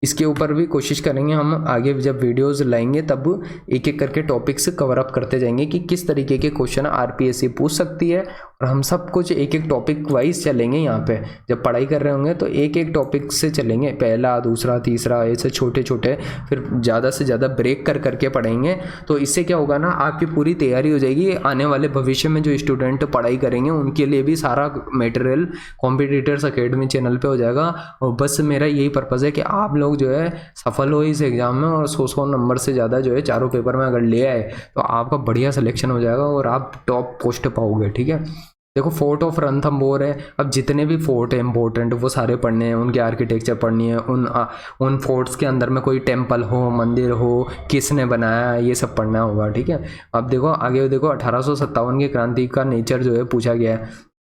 इसके ऊपर भी कोशिश करेंगे हम आगे जब वीडियोस लाएंगे तब एक एक करके टॉपिक्स कवर अप करते जाएंगे कि किस तरीके के क्वेश्चन आरपीएससी पूछ सकती है, और हम सब कुछ एक एक टॉपिक वाइज चलेंगे। यहाँ पे जब पढ़ाई कर रहे होंगे तो एक एक टॉपिक से चलेंगे, पहला दूसरा तीसरा ऐसे छोटे छोटे, फिर ज़्यादा से ज़्यादा ब्रेक कर करके पढ़ेंगे। तो इससे क्या होगा ना, आपकी पूरी तैयारी हो जाएगी। आने वाले भविष्य में जो स्टूडेंट पढ़ाई करेंगे उनके लिए भी सारा मटेरियल कॉम्पिटिटर्स अकेडमी चैनल पे हो जाएगा। और बस मेरा यही पर्पज़ है कि आप लोग जो है सफल हो इस एग्ज़ाम में, और 100 नंबर से ज़्यादा जो है चारों पेपर में अगर ले आए तो आपका बढ़िया सिलेक्शन हो जाएगा और आप टॉप पोस्ट पाओगे। ठीक है, देखो फोर्ट ऑफ रणथंबोर है। अब जितने भी फोर्ट है इंपॉर्टेंट वो सारे पढ़ने हैं, उनके आर्किटेक्चर पढ़नी है, उन फोर्ट्स के अंदर में कोई टेम्पल हो, मंदिर हो, किसने बनाया, ये सब पढ़ना होगा। ठीक है, अब देखो आगे देखो 1857 की क्रांति का नेचर जो है पूछा गया है।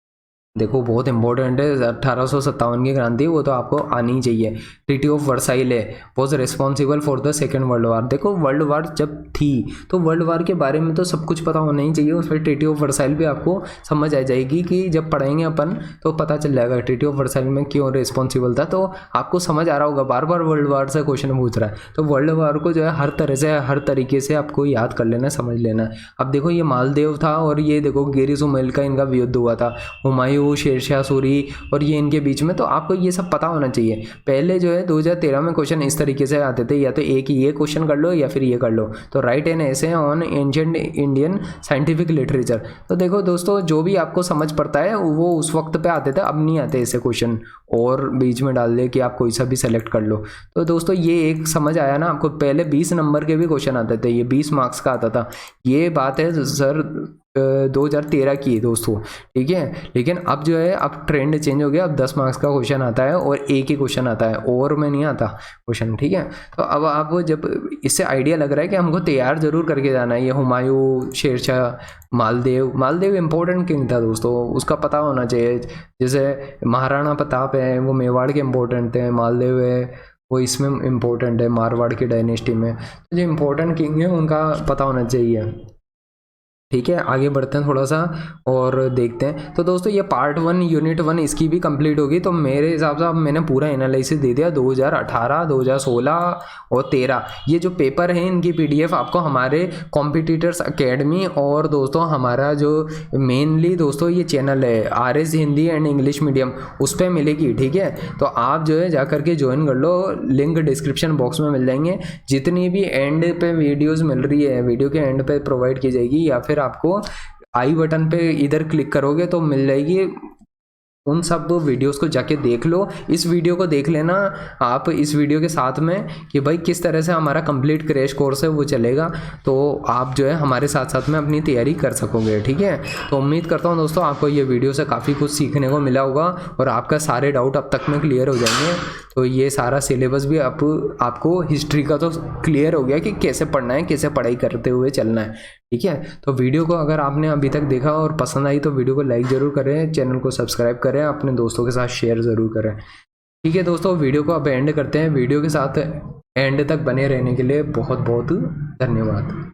देखो बहुत इंपॉर्टेंट है 1857 की क्रांति, वो तो आपको आनी ही चाहिए। Treaty of Versailles was responsible for the second world war. देखो वर्ल्ड वार जब थी तो वर्ल्ड वार के बारे में तो सब कुछ पता होना ही चाहिए। उस पर ट्रीटी ऑफ वर्साइल भी आपको समझ आ जाएगी कि जब पढ़ेंगे अपन तो पता चल जाएगा ट्रीटी ऑफ वर्साइल में क्यों रिस्पॉन्सिबल था। तो आपको समझ आ रहा होगा, बार बार वर्ल्ड वार से क्वेश्चन पूछ रहा है तो वर्ल्ड वार को जो है हर तरह से हर तरीके से आपको याद कर लेना, समझ लेना। अब देखो ये मालदेव था और ये देखो गेरी सुमेल का इनका युद्ध हुआ था, हुमायूं, शेरशाह सूरी और ये इनके बीच में। तो आपको ये सब पता होना चाहिए। पहले जो है 2013 में क्वेश्चन इस तरीके से आते थे, या तो एक ही ये क्वेश्चन कर लो या फिर ये कर लो। तो right an essay on ancient Indian scientific literature. तो देखो दोस्तों जो भी आपको समझ पड़ता है वो उस वक्त पे आते थे, अब नहीं आते ऐसे क्वेश्चन, और बीच में डाल दे कि आप कोई सा भी सेलेक्ट कर लो। तो दोस्तों ये एक समझ आया ना आपको। पहले 20 नंबर के भी क्वेश्चन आते थे, ये 20 मार्क्स का आता था। ये बात है सर 2013 की दोस्तों। ठीक है, लेकिन अब जो है अब ट्रेंड चेंज हो गया। अब 10 मार्क्स का क्वेश्चन आता है और एक ही क्वेश्चन आता है, और में नहीं आता क्वेश्चन। ठीक है, तो अब आप जब इससे आइडिया लग रहा है कि हमको तैयार जरूर करके जाना है। ये हुमायूं, शेरशाह, मालदेव इंपॉर्टेंट किंग था दोस्तों, उसका पता होना चाहिए। जैसे महाराणा प्रताप है वो मेवाड़ के इंपॉर्टेंट थे, मालदेव है वो इसमें इम्पोर्टेंट है मारवाड़ की डायनेस्टी में। तो जो इम्पोर्टेंट किंग है उनका पता होना चाहिए। ठीक है, आगे बढ़ते हैं थोड़ा सा और देखते हैं। तो दोस्तों ये पार्ट 1 यूनिट 1 इसकी भी कंप्लीट होगी। तो मेरे हिसाब से अब मैंने पूरा एनालिसिस दे दिया 2018, 2016 और 13। ये जो पेपर है इनकी पीडीएफ आपको हमारे कॉम्पिटिटर्स अकेडमी और दोस्तों हमारा जो मेनली दोस्तों ये चैनल है RS Hindi and English medium, उस पर मिलेगी। ठीक है, तो आप जो है जा करके ज्वाइन कर लो, लिंक डिस्क्रिप्शन बॉक्स में मिल जाएंगे। जितनी भी एंड पे वीडियोज़ मिल रही है वीडियो के एंड पे प्रोवाइड की जाएगी, या फिर आपको आई बटन पे इधर क्लिक करोगे तो मिल जाएगी। उन सब वीडियोस को जाके देख लो। इस वीडियो को देख लेना आप इस वीडियो के साथ में कि भाई किस तरह से हमारा कंप्लीट क्रैश कोर्स है वो चलेगा। तो आप जो है हमारे साथ साथ में अपनी तैयारी कर सकोगे। ठीक है, तो उम्मीद करता हूँ दोस्तों आपको ये वीडियो से काफ़ी कुछ सीखने को मिला होगा और आपका सारे डाउट अब तक में क्लियर हो जाएंगे। तो ये सारा सिलेबस भी आपको हिस्ट्री का तो क्लियर हो गया कि कैसे पढ़ना है, कैसे पढ़ाई करते हुए चलना है। ठीक है, तो वीडियो को अगर आपने अभी तक देखा और पसंद आई तो वीडियो को लाइक ज़रूर करें, चैनल को सब्सक्राइब करें, अपने दोस्तों के साथ शेयर ज़रूर करें। ठीक है दोस्तों, वीडियो को अब एंड करते हैं। वीडियो के साथ एंड तक बने रहने के लिए बहुत बहुत धन्यवाद।